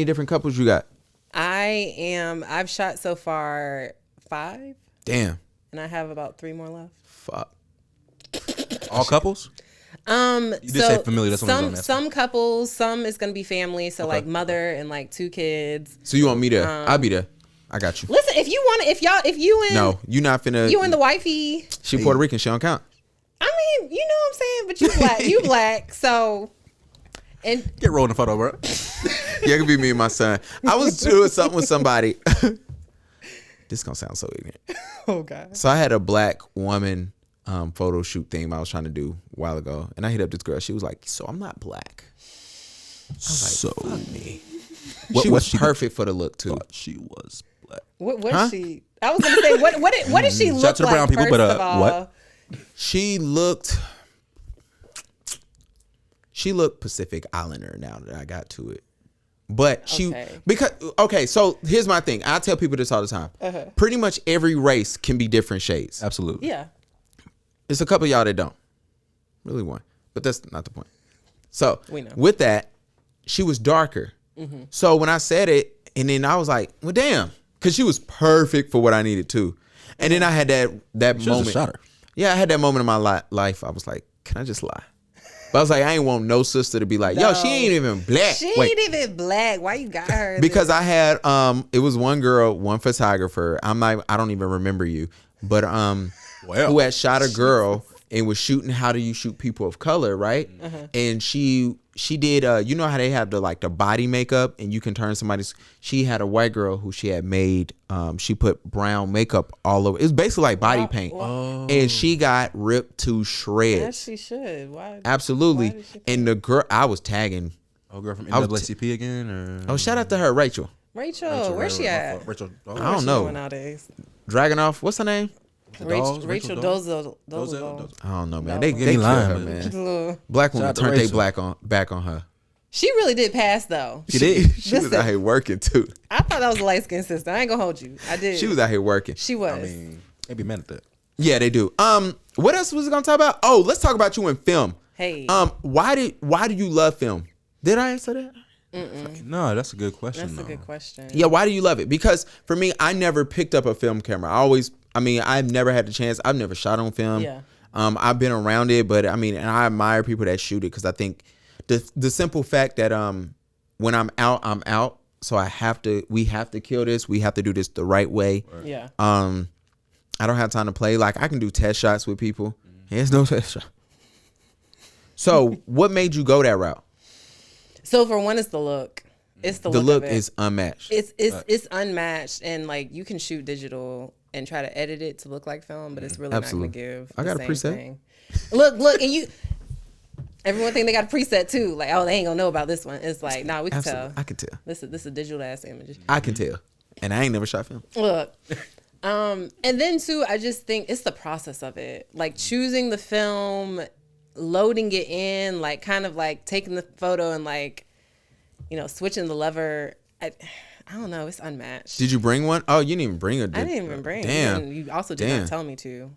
different couples you got? I've shot so far 5, Damn. and I have about 3 more left. Fuck. All couples? You did say familiar, that's what I was gonna ask. some couples, some is gonna be family, so like mother and like 2 kids. So you want me there? I'll be there. I got you. Listen, if you want, if you and No, you not finna. you and the wifey. She Puerto Rican. She don't count. I mean, you know what I'm saying, but you black, you black, so. And Get rolling the photo, bro. Yeah, it could be me and my son. I was doing something with somebody. This gonna sound so ignorant. oh god, So I had a black woman photo shoot thing I was trying to do a while ago, and I hit up this girl. She was like, "So I'm not black." I was like, "Fuck me." What She was was she perfect for the look too. Thought she was black. what was Huh? she? I was gonna say what did she look Shout to the like? brown people, first but, of all? what? She looked Pacific Islander now that I got to it. But so here's my thing. I tell people this all the time. Pretty much every race can be different shades. Absolutely. Yeah. It's a couple of y'all that don't. Really one. But that's not the point. So We know. with that, she was darker. So when I said it, and then I was like, well, damn. Because she was perfect for what I needed too. And then I had that She was moment. a shotter. Yeah, I had that moment in my life. I was like, can I just lie? But I was like, I ain't want no sister to be like, yo, she ain't even black. She Wait, ain't even black. Why you got her? because I had it was one girl, one photographer. I don't even remember you, but who had shot a girl and was shooting how do you shoot people of color, right? And she did you know how they have the body makeup and you can turn somebody's. She had a white girl who she had made. She put brown makeup all over. It's basically like body paint, and she got ripped to shreds. As she should. Why? Absolutely. Why did she And the girl, I was tagging. Oh, girl from I was NAACP again? Or? Oh, shout out to her, Rachel. Rachel, where's she at? Rachel. I don't know. Nowadays. Dragonoff, what's her name? Rachel Dozel. I don't know, man. No. They Get me kill lying, her, but- man. Black woman Shout out to turned they Rachel. back on her. She really did pass though. She did. She was Listen. out here working too. I thought that was a light skinned sister. I ain't gonna hold you. I did. She was out here working. She was. I mean, they be mad at that. Yeah, they do. What else was it gonna talk about? Oh, let's talk about you in film. Hey. Why do you love film? Did I answer that? No, that's a good question. That's a though. good question. Yeah, why do you love it? Because for me, I never picked up a film camera. I've never had the chance. I've never shot on film. Yeah. I've been around it, but I mean, and I admire people that shoot it because I think the simple fact that when I'm out, I'm out. So we have to kill this. We have to do this the right way. Right. Yeah. I don't have time to play. Like I can do test shots with people. There's no test shot. So what made you go that route? So for one, it's the look. It's the look. Look of it. is unmatched. It's unmatched, and like you can shoot digital and try to edit it to look like film, but it's really Absolutely. not gonna give. I got the a same preset. thing. Look, and you. Everyone think they got a preset too. Like, oh, they ain't gonna know about this one. It's like, nah, we can Absolutely. tell. I can tell. This is a digital ass image. I can tell. And I ain't never shot film. Look. And then too, I just think it's the process of it. Like choosing the film, loading it in, like kind of like taking the photo and like, switching the lever. I don't know. It's unmatched. Did you bring one? Oh, you didn't even bring a. I didn't even bring. Damn. And you also did not tell me to.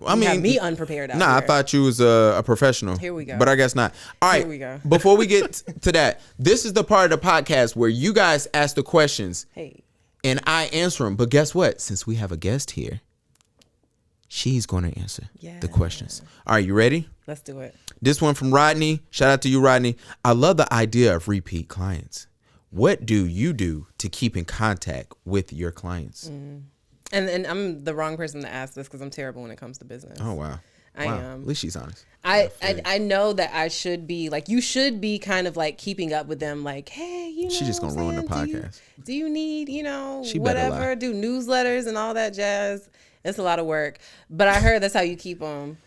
I You mean, have me unprepared out Nah, here. I thought you was a professional. Here we go. But I guess not. All right. Here we go. Before we get to that, this is the part of the podcast where you guys ask the questions Hey. and I answer them. But guess what? Since we have a guest here, she's going to answer the questions. All right, you ready? Let's do it. This one from Rodney. Shout out to you, Rodney. I love the idea of repeat clients. What do you do to keep in contact with your clients? And I'm the wrong person to ask this because I'm terrible when it comes to business. Oh, wow. I Wow. am. At least she's honest. I know that I should be like, you should be kind of like keeping up with them, like, hey, She just gonna ruin the podcast. Do you need, She better lie. whatever, do newsletters and all that jazz? It's a lot of work, but I heard that's how you keep them.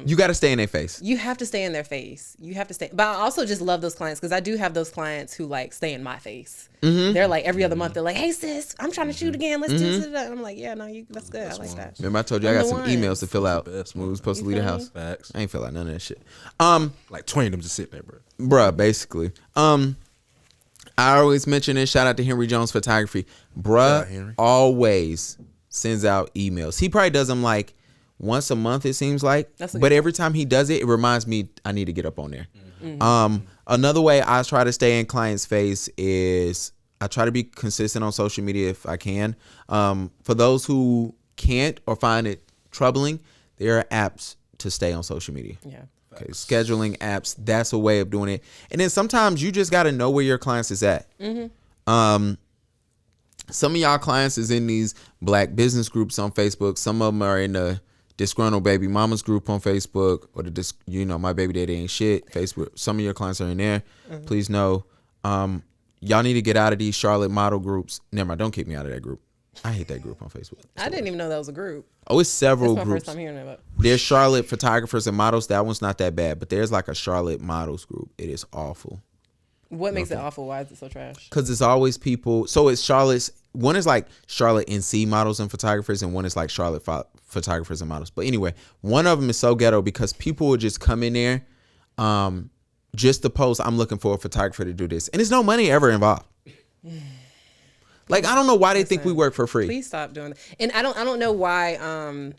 You got to stay in their face. You have to stay in their face. You have to stay. But I also just love those clients because I do have those clients who like stay in my face. They're like every other month. They're like, "Hey sis, I'm trying to shoot again. Let's do that." And I'm like, "Yeah, no, that's good. I like that." Remember I told you I I'm got the some one. emails to fill out Best when we was supposed to leave the feel me? house. Facts. I ain't fill out none of that shit. Like 20 of them just sitting there, bro. Bruh, basically. I always mention this. Shout out to Henry Jones Photography. Bruh Henry. always sends out emails. He probably does them like once a month, it seems like. That's a But good every time he does it, it reminds me I need to get up on there. Another way I try to stay in clients' face is I try to be consistent on social media if I can. For those who can't or find it troubling, there are apps to stay on social media. Yeah. Okay, scheduling apps, that's a way of doing it. And then sometimes you just got to know where your clients is at. Some of y'all clients is in these black business groups on Facebook. Some of them are in the disgruntled baby mamas group on Facebook, or the my baby daddy ain't shit Facebook. Some of your clients are in there. Please know, y'all need to get out of these Charlotte model groups. Never mind, don't kick me out of that group. I hate that group on Facebook. I didn't even know that was a group. Oh, it's several That's my groups. first time hearing about. There's Charlotte photographers and models. That one's not that bad, but there's like a Charlotte models group. It is awful. What makes it awful? Why is it so trash? Because it's always people. So it's Charlotte's. One is like Charlotte NC models and photographers, and one is like Charlotte photographers and models. But anyway, one of them is so ghetto because people will just come in there just to post, I'm looking for a photographer to do this. And there's no money ever involved. Like, I don't know why they think we work for free. Please stop doing that. And I don't know why.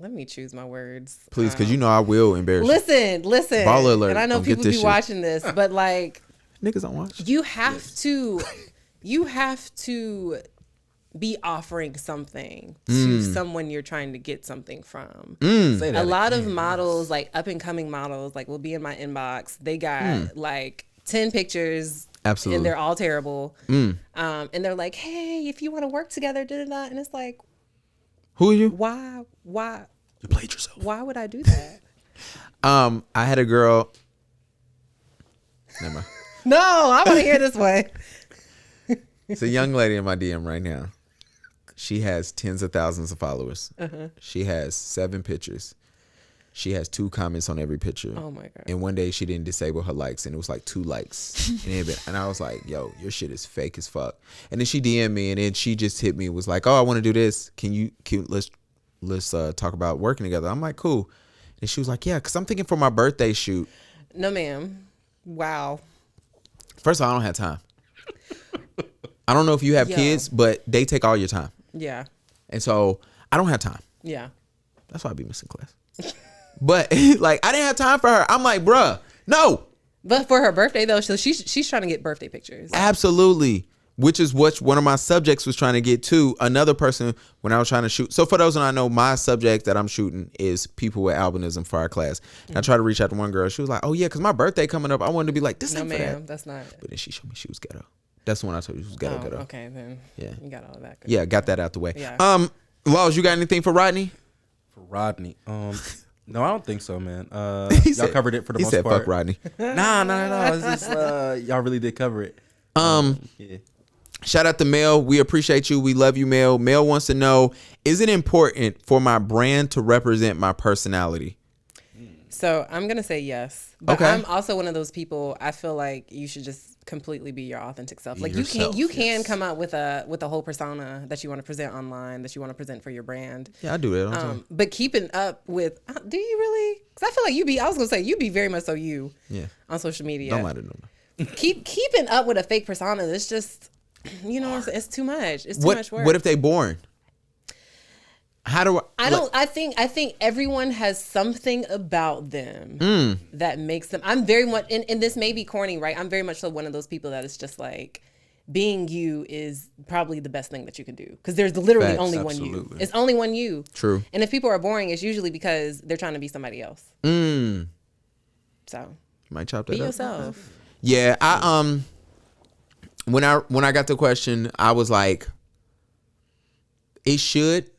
Let me choose my words. Please, because you know I will embarrass you. Listen. Baller alert. And I know Don't get people this be shit. watching this, but like, Niggas don't watch. you have to be offering something to someone you're trying to get something from. Say A that lot again. of models, like up and coming models, like will be in my inbox. They got like 10 pictures. Absolutely. And they're all terrible. And they're like, hey, if you want to work together, da-da-da. And it's like, Who are you? why You played yourself. why would I do that? I had a girl. Never mind. No, I want to hear this one. It's a young lady in my DM right now. She has tens of thousands of followers. She has 7 pictures. She has 2 comments on every picture. Oh my God. And one day she didn't disable her likes, and it was like 2 likes. And I was like, yo, your shit is fake as fuck. And then she DM'd me, and then she just hit me and was like, oh, I want to do this. Let's talk about working together. I'm like, cool. And she was like, yeah, because I'm thinking for my birthday shoot. No, ma'am. Wow. First of all, I don't have time. I don't know if you have Yo. kids, but they take all your time. Yeah. And so I don't have time. Yeah. That's why I be missing class. But like, I didn't have time for her. I'm like, bruh, no. But for her birthday though, so she's trying to get birthday pictures. Absolutely. Which is what one of my subjects was trying to get to. Another person, when I was trying to shoot. So for those who don't know, my subject that I'm shooting is people with albinism for our class. And I tried to reach out to one girl. She was like, oh yeah, because my birthday coming up. I wanted to be like, this No, ain't for ma'am, that. that's not. But then she showed me she was ghetto. That's the one I told you she was ghetto. Ghetto. Okay, then. Yeah. You got all of that. Good. Yeah, got that out the way. Yeah. Laws, you got anything for Rodney? For Rodney, no, I don't think so, man. He Y'all said- covered it for the He most said, part. fuck Rodney. Nah. It's just y'all really did cover it. Yeah. Shout out to Mel. We appreciate you. We love you, Mel. Mel wants to know, is it important for my brand to represent my personality? So I'm gonna say yes, but Okay. I'm also one of those people. I feel like you should just completely be your authentic self. Like yourself, you can yes. come out with a whole persona that you want to present online, that you want to present for your brand. Yeah, I do that all the time. But keeping up with, do you really? Because I feel like I was gonna say you be very much so you. Yeah. On social media. Don't let it know. Keeping up with a fake persona. It's just, it's too much. It's too much work. What if they boring? How do I think everyone has something about them Mm. that makes them. I'm very much, and this may be corny, right? I'm very much so one of those people that is just like, being you is probably the best thing that you can do because there's literally Facts, only one you. absolutely. It's only one you. True. And if people are boring, it's usually because they're trying to be somebody else. Mm. So Might chop that be up. yourself. Yeah, I when I got the question, I was like, it should,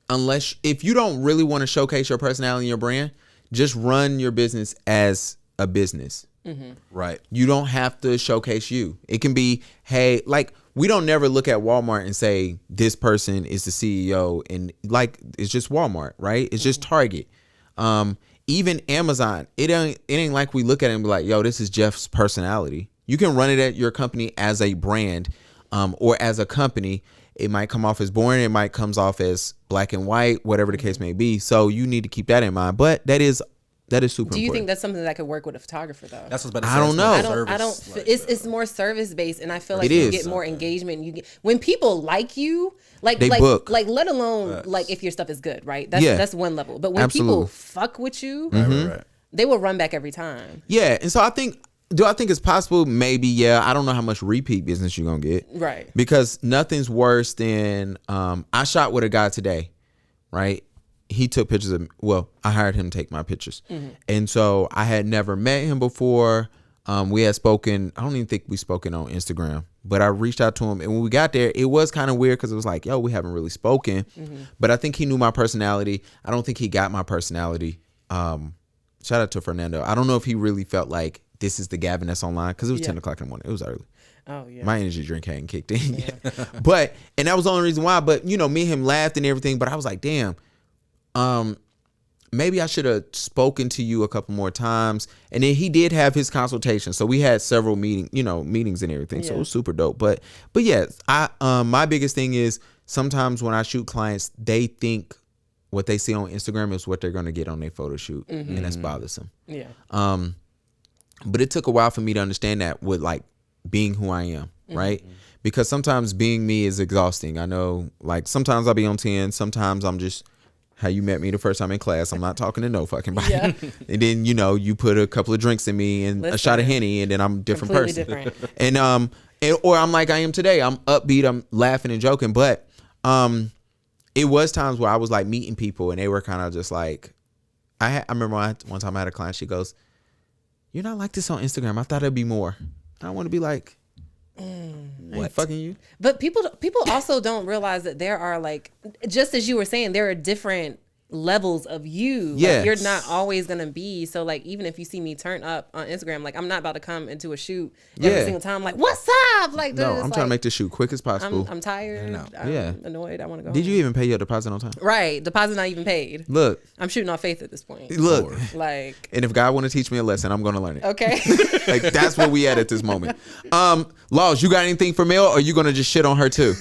unless if you don't really want to showcase your personality and your brand, just run your business as a business. Right. You don't have to showcase you. It can be, hey, like we don't never look at Walmart and say this person is the CEO and like it's just Walmart, right? It's just Target. Even Amazon, it ain't like we look at it and be like, yo, this is Jeff's personality. You can run it at your company as a brand, or as a company. It might come off as boring. It might comes off as black and white, whatever the case may be. So you need to keep that in mind. But that is super important. Do you think that's something that could work with a photographer though? That's what's about to say. I don't It's know. more I don't. service, like, It's more service based, and I feel like It you is. get more engagement. You get when people like you, like They book. let alone like if your stuff is good, right? That's Yeah. that's one level. But when Absolutely. people fuck with you, right. they will run back every time. Yeah, and so I think it's possible? Maybe, yeah. I don't know how much repeat business you're gonna get. Right. Because nothing's worse than I shot with a guy today, right? He took pictures of I hired him to take my pictures. And so I had never met him before. We had spoken, I don't even think we spoken on Instagram, but I reached out to him, and when we got there, it was kind of weird because it was like, yo, we haven't really spoken. But I think he knew my personality. I don't think he got my personality. Shout out to Fernando. I don't know if he really felt like this is the Gavin that's online because it was 10 o'clock in the morning. It was early. Oh yeah. My energy drink hadn't kicked in yet. And that was the only reason why. But me and him laughed and everything. But I was like, damn, maybe I should have spoken to you a couple more times. And then he did have his consultation. So we had several meetings and everything. So it was super dope. But yeah, my biggest thing is sometimes when I shoot clients, they think what they see on Instagram is what they're going to get on their photo shoot. And that's bothersome. Yeah. But it took a while for me to understand that with like being who I am, right? Because sometimes being me is exhausting. I know, like sometimes I'll be on 10. Sometimes I'm just how you met me the first time in class. I'm not talking to no fucking body. Yeah. And then you put a couple of drinks in me and a shot of Henny, and then I'm a different Completely person. different. And or I'm like I am today. I'm upbeat. I'm laughing and joking. But it was times where I was like meeting people, and they were kind of just like, I remember one time I had a client. She goes, "You're not like this on Instagram. I thought it'd be more." I want to be like, I ain't fucking you. But people also don't realize that there are like, just as you were saying, there are different levels of you. Yes. Like, you're not always gonna be. So like, even if you see me turn up on Instagram, like I'm not about to come into a shoot every Yeah. single time. Like, what's up? Like, No, it's I'm trying to make this shoot quick as possible. I'm tired. I'm Yeah. annoyed. I want to go. Did home. you even pay your deposit on time? Right. Deposit not even paid. Look, I'm shooting off faith at this point. look. Like, And if God want to teach me a lesson, I'm going to learn it. okay. Like that's where we at this moment. Laws, you got anything for Mel, or are you going to just shit on her too?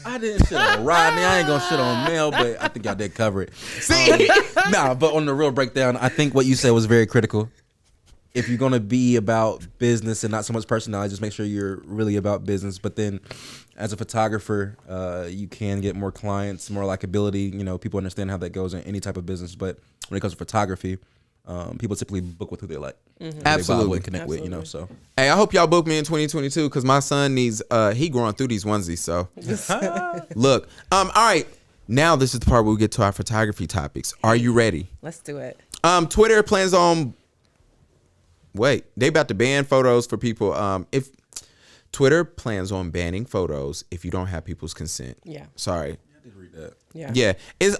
I didn't shit on Rodney. I ain't gonna shit on Mel, but I think y'all did cover it. See? Nah, but on the real breakdown, I think what you said was very critical. If you're gonna be about business and not so much personality, just make sure you're really about business. But then, as a photographer, you can get more clients, more likability. People understand how that goes in any type of business. But when it comes to photography, people typically book with who they like. Absolutely. And connect with, you know. So Hey, I hope y'all book me in 2022 because my son needs he growing through these onesies. So look, all right. Now this is the part where we get to our photography topics. Are you ready? Let's do it. Twitter plans on. Wait, they about to ban photos for people. If Twitter plans on banning photos if you don't have people's consent. Yeah. Sorry. I did read that. Yeah. Yeah. Is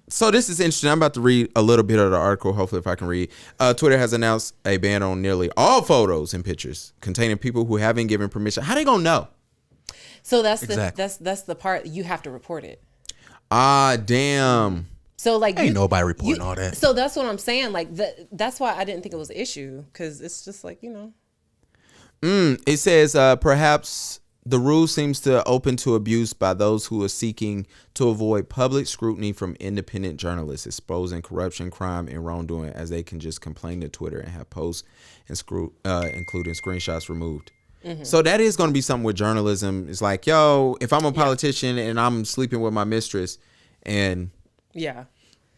So this is interesting. I'm about to read a little bit of the article. Hopefully, if I can read. Twitter has announced a ban on nearly all photos and pictures containing people who haven't given permission. How they gonna know? So that's Exactly. that's the part you have to report it. Ah, damn. So like Ain't nobody reporting all that. So that's what I'm saying. Like that's why I didn't think it was an issue because it's just like It says perhaps the rule seems to open to abuse by those who are seeking to avoid public scrutiny from independent journalists exposing corruption, crime, and wrongdoing, as they can just complain to Twitter and have posts and including screenshots removed. So that is going to be something with journalism. It's like, yo, if I'm a politician and I'm sleeping with my mistress and yeah.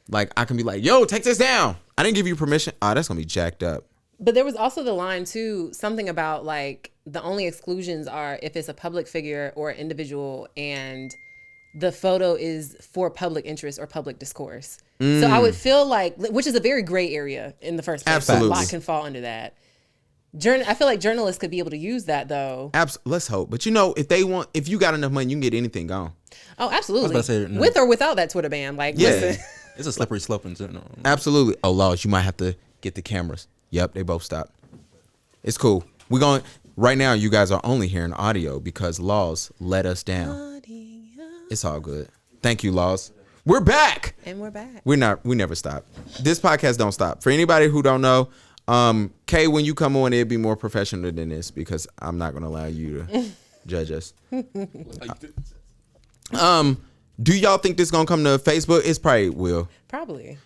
like I can be like, yo, take this down. I didn't give you permission. Ah, that's going to be jacked up. But there was also the line too, something about like the only exclusions are if it's a public figure or an individual and the photo is for public interest or public discourse. So I would feel like, which is a very gray area in the first place. Absolutely. A lot can fall under that. I feel like journalists could be able to use that though. Let's hope. But if you got enough money, you can get anything gone. Oh, absolutely. about to say, no. With or without that Twitter ban. Like, Yeah. listen. It's a slippery slope in general. Absolutely. Oh, laws, you might have to get the cameras. Yep, they both stopped. It's cool. We're going right now. You guys are only hearing audio because laws let us down. It's all good. Thank you, laws. We're back. And we're back. We never stop. This podcast don't stop. For anybody who don't know, Kay, when you come on, it'd be more professional than this because I'm not gonna allow you to judge us. Do y'all think this gonna come to Facebook? It's probably will. Probably.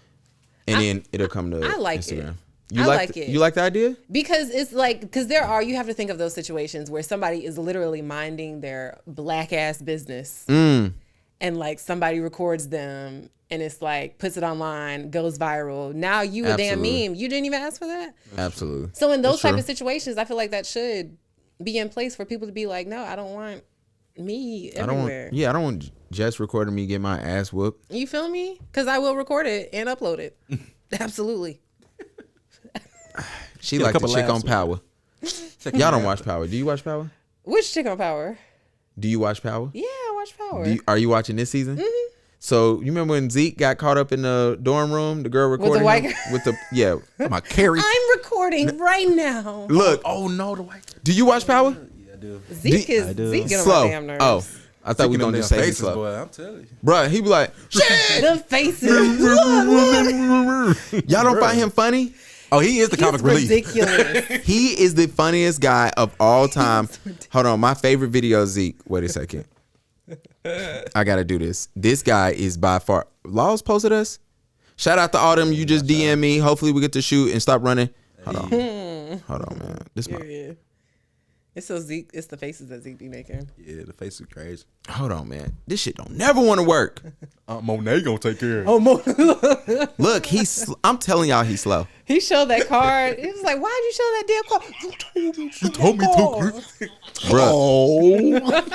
And then it'll come to I like Instagram. it. You I like like it. You like the idea? Because it's like, you have to think of those situations where somebody is literally minding their black ass business and like somebody records them and it's like, puts it online, goes viral. Now you a damn Absolutely. meme. You didn't even ask for that. Absolutely. So in those That's type true. of situations, I feel like that should be in place for people to be like, no, I don't want me everywhere. I don't want Jess recording me get my ass whooped. You feel me? Because I will record it and upload it. Absolutely. She Get a like the couple chick on laughs with Power. Y'all don't watch Power. Do you watch Power? Which chick on Power? Do you watch Power? Yeah, I watch Power. Are you watching this season? Mm-hmm. So you remember when Zeke got caught up in the dorm room? The girl recording white him girl? with the my Carrie. I'm recording right now. Look, Oh no, the white. do you watch Power? Yeah, I do. Zeke get on my damn nerves. Oh, I thought we Speaking gonna of just them say faces, slow. boy, I'm telling you. Bruh, he be like, shit. The faces. Y'all don't find him funny? Oh, he is the comic It's relief. ridiculous. He is the funniest guy of all time. Hold on, my favorite video is Zeke. Wait a second. I gotta do this. This guy is by far. Laws posted us. Shout out to all them. You just DM me. Hopefully we get to shoot and stop running. Hold on, man. This my. Yeah. It's so Zeke. It's the faces that Zeke be making. Yeah, the face is crazy. Hold on, man. This shit don't never want to work. Monet gonna take care of it. Oh, Look, I'm telling y'all, he's slow. he showed that card. He was like, "Why'd you show that damn card?" You told me to. Bruh.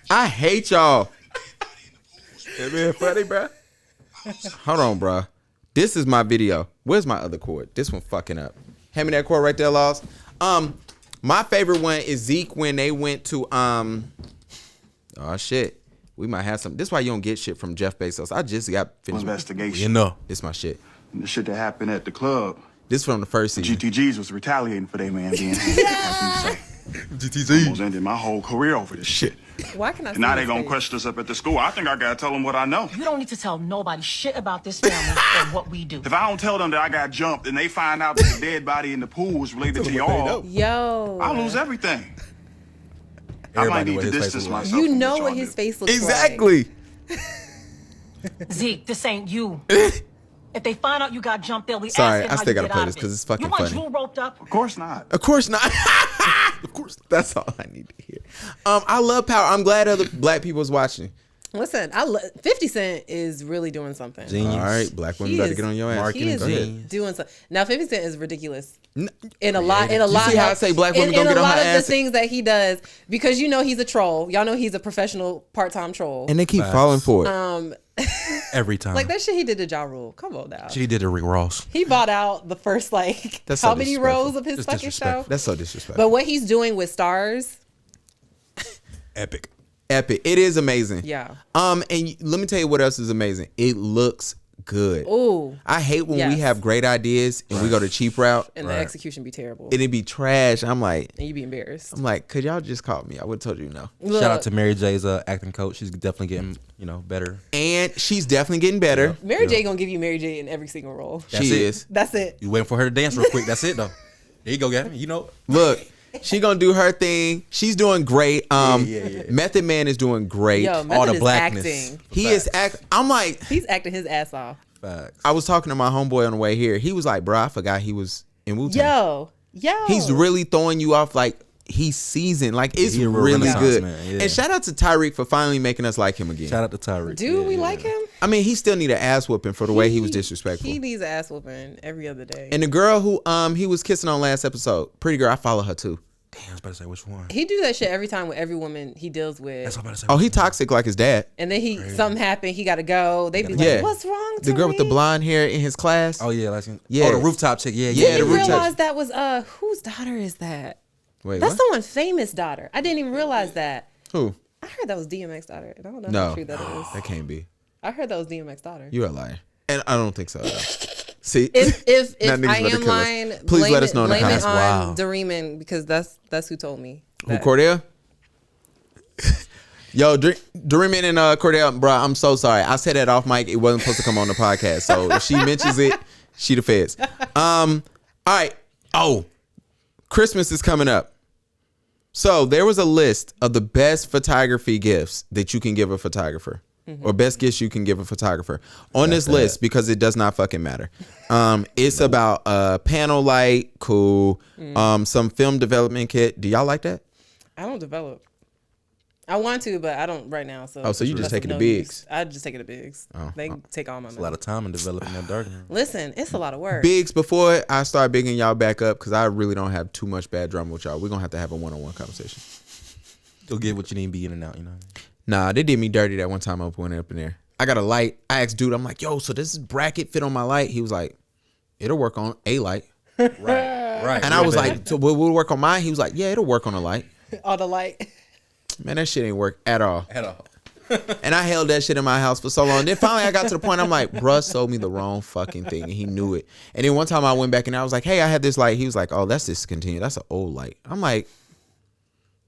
I hate y'all. It been funny, bro. Hold on, bruh. This is my video. Where's my other cord? This one fucking up. Hand me that cord right there, Laws. My favorite one is Zeke when they went to oh shit. We might have some. This is why you don't get shit from Jeff Bezos. I just got finished. Investigation. You know. This my shit. The shit that happened at the club. This from the first season. GTGs was retaliating for their man being here. GTZ. Almost ended my whole career over this shit. Why can I? And see now his they gonna face? question us up at the school. I think I gotta tell them what I know. You don't need to tell nobody shit about this family or what we do. If I don't tell them that I got jumped and they find out that the dead body in the pool was related to y'all, Yo, I'll lose everything. I might Everybody need know to what his face distance look like. myself. you from know what what y'all his do. face looks like. Exactly. Zeke, this ain't you. If they find out you got jumped, they'll be Sorry, asking I how still you gotta get play out this of 'cause it. it's fucking You want funny. Drew roped up? Of course not. Of course not. Of course. That's all I need to hear. I love Power. I'm glad other black people's watching. Listen, 50 Cent is really doing something. Genius. All right, black women better get on your ass. Marketing He is genius. doing something. Now, 50 Cent is ridiculous. In a You lot see how I say black women gonna in get a on lot her of ass? the things that he does, because he's a troll. Y'all know he's a professional part-time troll. And they keep Facts. falling for it. Every time. Like that shit he did to Ja Rule. Come on now. She did to Rick Ross. He bought out the first That's how so many disrespectful. rows of his It's fucking show. disrespectful. That's so disrespectful. But what he's doing with stars, Epic. Epic. It is amazing. yeah. And let me tell you what else is amazing. It looks good. Ooh. I hate when we Yes. have great ideas and we go the cheap route And the execution be terrible. and it be trash. I'm like, And you be embarrassed. could y'all just call me? I would have told you no. Look, Shout out to Mary J's acting coach. She's definitely getting, better. And she's definitely getting better. Mary J gonna give you Mary J in every single role. That's She it. is. That's it. You waiting for her to dance real quick. That's it, though. There you go, Gavin. Look, she gonna do her thing. She's doing great. Yeah. Method Man is doing great. Yo, all Method the is blackness. acting. He is act. I'm like, He's acting his ass off. Facts. I was talking to my homeboy on the way here. He was like, bro, I forgot he was in Wu-Tang. Yo. He's really throwing you off like he's seasoned. Like it's He a real really Renaissance good. man, yeah. And shout out to Tyreek for finally making us like him again. Shout out to Tyreek. Do we like him? I mean, he still need an ass whooping for the way he was disrespectful. He needs an ass whooping every other day. And the girl who he was kissing on last episode, pretty girl, I follow her too. Damn, I was about to say which one. He do that shit every time with every woman he deals with. That's what I was about to say. Oh, he toxic like his dad. And then something happened, he gotta go. They be like, Yeah. what's wrong? The girl with the Tariq?" blonde hair in his class. Oh, yeah. Yeah. Oh, the rooftop chick. Yeah, Yeah, yeah. the Didn't rooftop- realize that was whose daughter is that? Wait, That's what? someone's famous daughter. I didn't even realize that. Who? I heard that was DMX's daughter. And I don't know No, how true that is. that can't be. I heard that was DMX's daughter. You're a liar. And I don't think so. See, If Now I niggas better am kill us. lying, Please blame let us know in the blame it comments. on Wow. Dareeman, because that's who told me. Who, that. Cordell? Yo, Dareeman and Cordell, bro, I'm so sorry. I said that off mic. It wasn't supposed to come on the podcast. So if she mentions it, she the feds. All right. Oh, Christmas is coming up. So there was a list of the best photography gifts that you can give a photographer. Or best gifts you can give a photographer. On this list, because it does not fucking matter. It's about panel light, cool. Some film development kit. Do y'all like that? I don't develop. I want to, but I don't right now. So Oh, so you just that's taking the no bigs? use. I just take it to bigs. They take all my A money. lot of time in developing that darkness. Listen, it's a lot of work. Bigs, before I start bigging y'all back up, because I really don't have too much bad drama with y'all. We're going to have a one-on-one conversation. You'll get what you need to be in and out, Nah, they did me dirty that one time I went up in there. I got a light. I asked dude, I'm like, yo, so this bracket fit on my light? He was like, it'll work on a light. Right. And I was like, so will it work on mine? He was like, yeah, it'll work on a light. All the light. Man, that shit ain't work at all. At all. And I held that shit in my house for so long. Then finally I got to the point, I'm like, bruh sold me the wrong fucking thing. And he knew it. And then one time I went back and I was like, hey, I had this light. He was like, oh, that's discontinued. That's an old light. I'm like,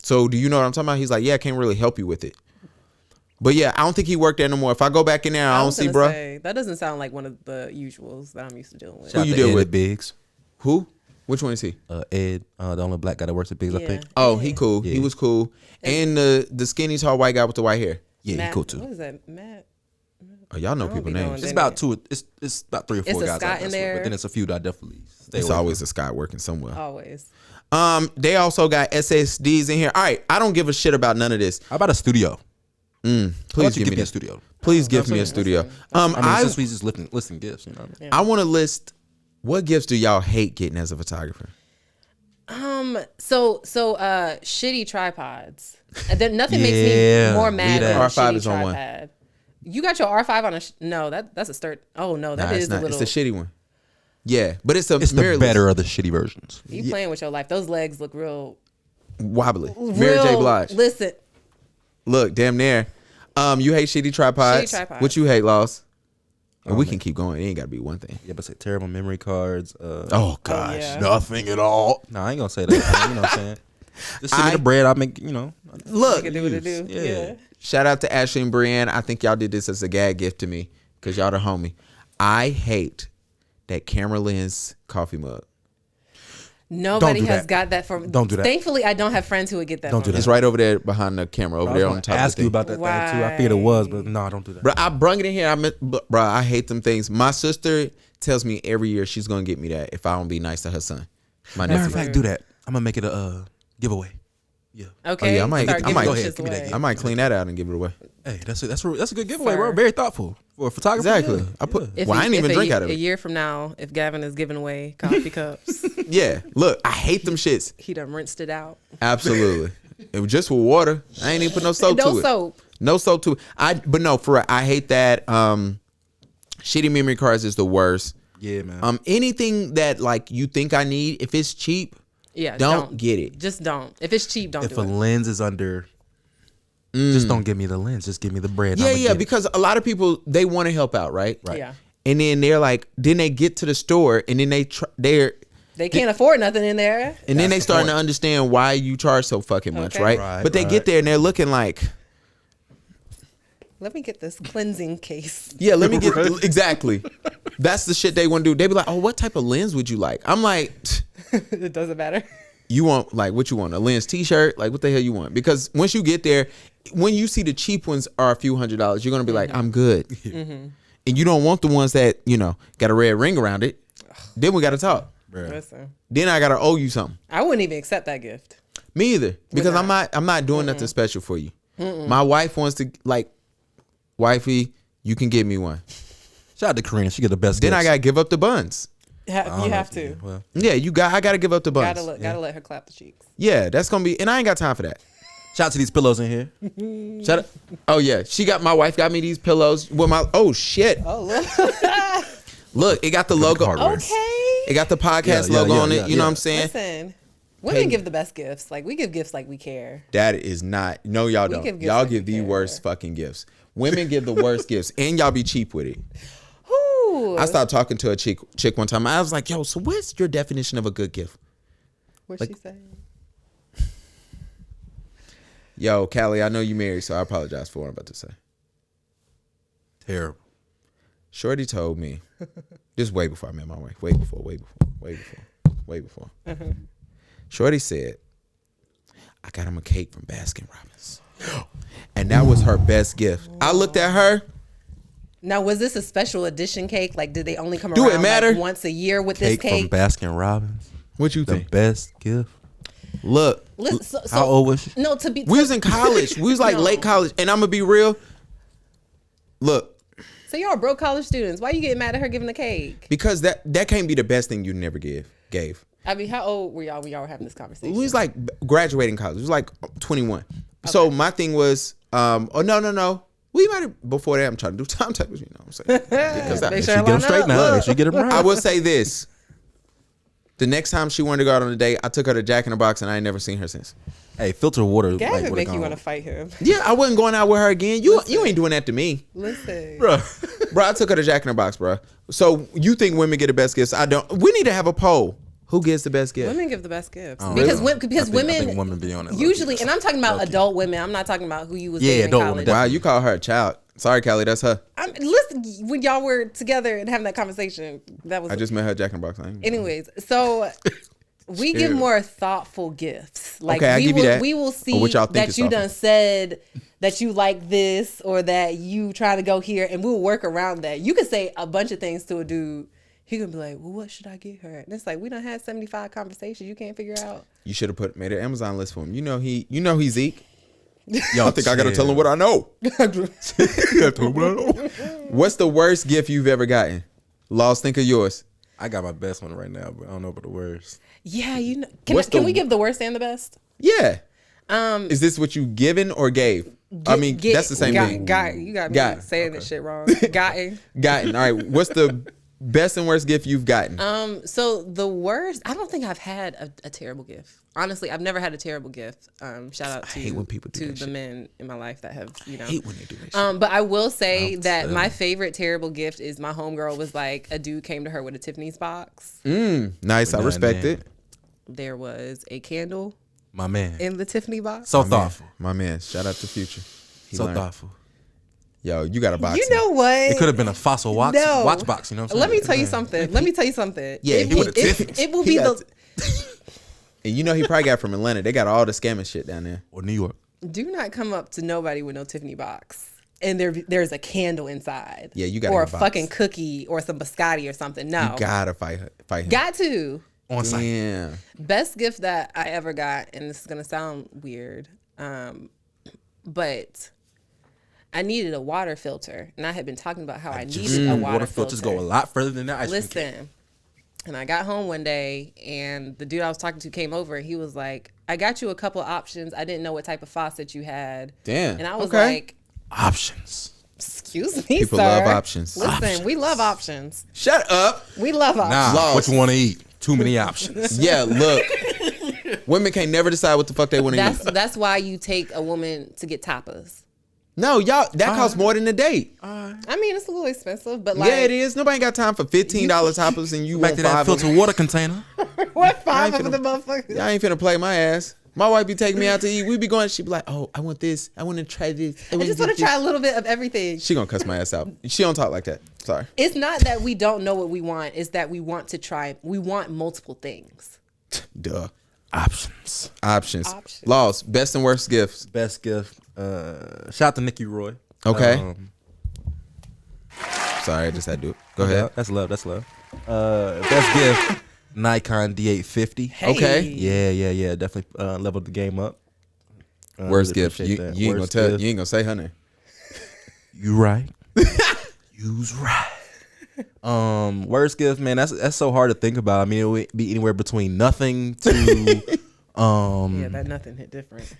so do you know what I'm talking about? He's like, yeah, I can't really help you with it. But yeah, I don't think he worked there no more. If I go back in there, I don't was see, gonna bruh. say, that doesn't sound like one of the usuals that I'm used to dealing with. Who you deal with? Biggs. Who? Which one is he? Ed, the only black guy that works at Biggs, I Yeah. think. Oh, he cool. He Yeah. was cool. And the skinny tall white guy with the white hair. Yeah, Matt, he cool too. What is that, Matt? Oh, y'all know I don't people be knowing names. It's that. about two. It's about 3 or 4 It's a guys. Scott I guess, in there. But then it's a few that I definitely stay It's away always from. a Scott working somewhere. Always. They also got SSDs in here. All right, I don't give a shit about none of this. How about a studio? Please you give me a that. studio. Please give me a studio. Since we just listing gifts, you know what I mean? I want to list what gifts do y'all hate getting as a photographer? So shitty tripods. And then nothing makes Yeah, me more mad leave than a that. R5 shitty is on one. tripod. You got your R5 on a no, that's a start. Oh no, that Nah, is it's not. a little. It's the shitty one. Yeah, but it's a It's the mirrorless. better of the shitty versions. You playing with your life. Those legs look real. Wobbly. Mary J. real- Blige. Listen, Look, damn near. You hate shitty tripods. Shitty tripods. What you hate, Loss? And we can keep going. It ain't got to be one thing. Yeah, but say terrible memory cards. Oh gosh, yeah. nothing at all. No, I ain't gonna say that. You know what I'm saying? Just send me the bread. I'll make, Look, you can do what it do. Yeah. Yeah. shout out to Ashley and Brienne. I think y'all did this as a gag gift to me because y'all the homie. I hate that camera lens coffee mug. Nobody do has that. got that for me. Don't do that. Thankfully, I don't have friends who would get that. Don't for do me. that. It's right over there behind the camera, over I there was on gonna top. ask of you the thing. about that thing too. I figured it was, but no, don't do that. Bro, I brung it in here. Bro, I hate them things. My sister tells me every year she's gonna get me that if I don't be nice to her son. My Matter nephew. of fact, do that. I'm gonna make it a giveaway. Yeah. Okay. Oh, yeah, I might- Start I giving might- them Go ahead, shits give me that away. gift. I might clean that out and give it away. Hey, that's a good giveaway, bro. Sir. Very thoughtful for a photographer. Exactly. Yeah. I put. If Well, I he- ain't even if drink a, out of A it. year from now, if Gavin is giving away coffee cups, Yeah. Look, I hate them shits. he done rinsed it out. Absolutely. It was just with water. I ain't even put no soap No to it. soap. No soap to it. But no, for real, I hate that. Shitty memory cards is the worst. Yeah, man. Anything that like you think I need, if it's cheap, Yeah. don't get it. Just don't. If it's cheap, don't If do a it. lens is under, just don't give me the lens. Just give me the bread. Yeah, I'ma yeah. get it. Because a lot of people they want to help out, right? Right. Yeah. And then they're like, then they get to the store, and then they're They can't afford nothing in there. and then they the starting to point. understand why you charge so fucking much, Okay. right? Right, But they right. get there and they're looking like, Let me get this cleansing case. yeah, let me get exactly. That's the shit they want to do. They be like, oh, what type of lens would you like? I'm like, It doesn't matter. you want like what you want? A lens T-shirt? Like what the hell you want? Because once you get there, when you see the cheap ones are a few $100s, you're gonna be like, I'm good. And you don't want the ones that got a red ring around it. Then we gotta talk. Bruh. Listen, Then I gotta owe you something. I wouldn't even accept that gift. Me either, because not. I'm not doing nothing special for you. My wife wants to like, wifey, you can give me one. Shout out to Karina. She get the best. Then I gifts. gotta give up the buns. You have to. Well, Yeah, I gotta give up the buns. Gotta let her clap the cheeks. Yeah, that's gonna be, and I ain't got time for that. shout out to these pillows in here. Shut up. Oh yeah, my wife got me these pillows with my. Oh shit. Oh, look. Look, it got the logo. hardware. Okay. It got the podcast Yeah, logo yeah, on it. yeah, You know yeah. what I'm saying? Listen, women Hey. give the best gifts. Like we give gifts like we care. That is not. No, y'all We don't. give gifts Y'all like give we the care. worst fucking gifts. Women give the worst gifts, and y'all be cheap with it. Who? I started talking to a chick one time. I was like, "Yo, so what's your definition of a good gift?" What's like- she saying? Yo, Callie, I know you married, so I apologize for what I'm about to say. Terrible. Shorty told me, this way before I met my wife, way before. Shorty said, I got him a cake from Baskin Robbins. And that was her best gift. I looked at her. Now, was this a special edition cake? Like, did they only come Do it around matter? like once a year with Cake this cake? from Baskin Robbins. What you The think? best gift. Look, Listen, so, How old was she? No, to be. we was in college. We was like No. late college. And I'm going to be real. Look, So y'all broke college students. Why you getting mad at her giving the cake? because that can't be the best thing you never gave. I mean, how old were y'all when y'all were having this conversation? We was like graduating college. It was like 21. So my thing was, no. We might have, before that, I'm trying to do time tables, you know what I'm saying? Because Make I, sure She get them line straight up. now. Look. Make sure you get them right. I will say this. The next time she wanted to go out on a date, I took her to Jack in the Box, and I ain't never seen her since. Hey, filter water. Gavin like, make you want to fight him. Yeah, I wasn't going out with her again. You ain't doing that to me. Listen, bro. Bro, I took her to Jack in the Box, bro. So you think women get the best gifts? I don't. We need to have a poll. Who gets the best gift? women give the best gifts Oh, because really? because I women think women be on it. usually, and I'm talking about adult women. I'm not talking about who you was Yeah, dating in adult college. women, Wow, you call her a child. Sorry, Callie, that's her. Listen, when y'all were together and having that conversation, that was I just met her at Jack in the Box. I ain't- Anyways, so we give more thoughtful gifts. Like Okay, I we give you will, that. we will Or see what y'all think that is you thoughtful. done said that you like this or that you trying to go here, and we'll work around that. You could say a bunch of things to a dude. He could be like, "Well, what should I get her?" And it's like we done had 75 conversations. You can't figure out. You should have made an Amazon list for him. You know he's Zeke. Yo, I think I gotta tell him what I know. What's the worst gift you've ever gotten? Lost, think of yours. I got my best one right now, but I don't know about the worst. Yeah, you know. What's Can the- we give the worst and the best? Yeah. Is this what you given or gave? I mean, that's the same thing. You got me Got. saying this shit wrong. Gotten. Gotten. All right. What's the best and worst gift you've gotten? So the worst, I don't think I've had a terrible gift. Honestly, I've never had a terrible gift. Shout out to hate when people do to that the shit. men in my life that have, I hate when they do that shit. But I will say that my favorite terrible gift is my homegirl was like, a dude came to her with a Tiffany's box. Nice. I respect man. it. There was a candle My man. in the Tiffany box. So thoughtful. My man. Shout out to Future. He So learned. thoughtful. Yo, you got a box. You know what? It could have been a fossil watch box, you know what I'm saying? Let me tell you something. Yeah, he would've it will be the. And you know he probably got from Atlanta. They got all the scamming shit down there. Or New York. Do not come up to nobody with no Tiffany box. And there's a candle inside. Yeah, you gotta Or a get a box. fucking cookie or some biscotti or something. No. You gotta fight him. Got to. on site. Yeah. Best gift that I ever got, and this is gonna sound weird, but I needed a water filter, and I had been talking about how I needed a water filter. Filters go a lot further than that. Listen, and I got home one day, and the dude I was talking to came over, and he was like, "I got you a couple options. I didn't know what type of faucet you had." Damn. And I was Okay. like, Options. "Excuse me, People sir. love options. Listen, we love options. Shut up. We love options." Nah, Lost. what you want to eat? Too many options. Yeah, look. Women can't never decide what the fuck they want to eat. That's why you take a woman to get tapas. No, y'all, that costs more than a date. I mean, it's a little expensive, but like, Yeah, it is. Nobody got time for $15 toppers and you Back want to that 5 of filtered them. water container. what 5 I ain't of the motherfuckers? Y'all ain't finna play my ass. My wife be taking me out to eat. We be going, she be like, oh, I want this. I want to try this. I just want to try a little bit of everything. She gonna cuss my ass out. She don't talk like that. Sorry. It's not that we don't know what we want. It's that we want to try. We want multiple things. Duh. Options. Options. Lost. Best and worst gifts. Best gift. Shout out to Nikki Roy. Okay. Sorry, I just had to do it. Go ahead. That's love. That's love. Best gift. Nikon D850. Okay. Yeah. Definitely leveled the game up. Worst Really gift. appreciate that. You ain't Worst gonna tell. gift. You ain't gonna say her name. You right. You's right. Worst gift, man. That's so hard to think about. I mean, it would be anywhere between nothing to Yeah, that nothing hit different.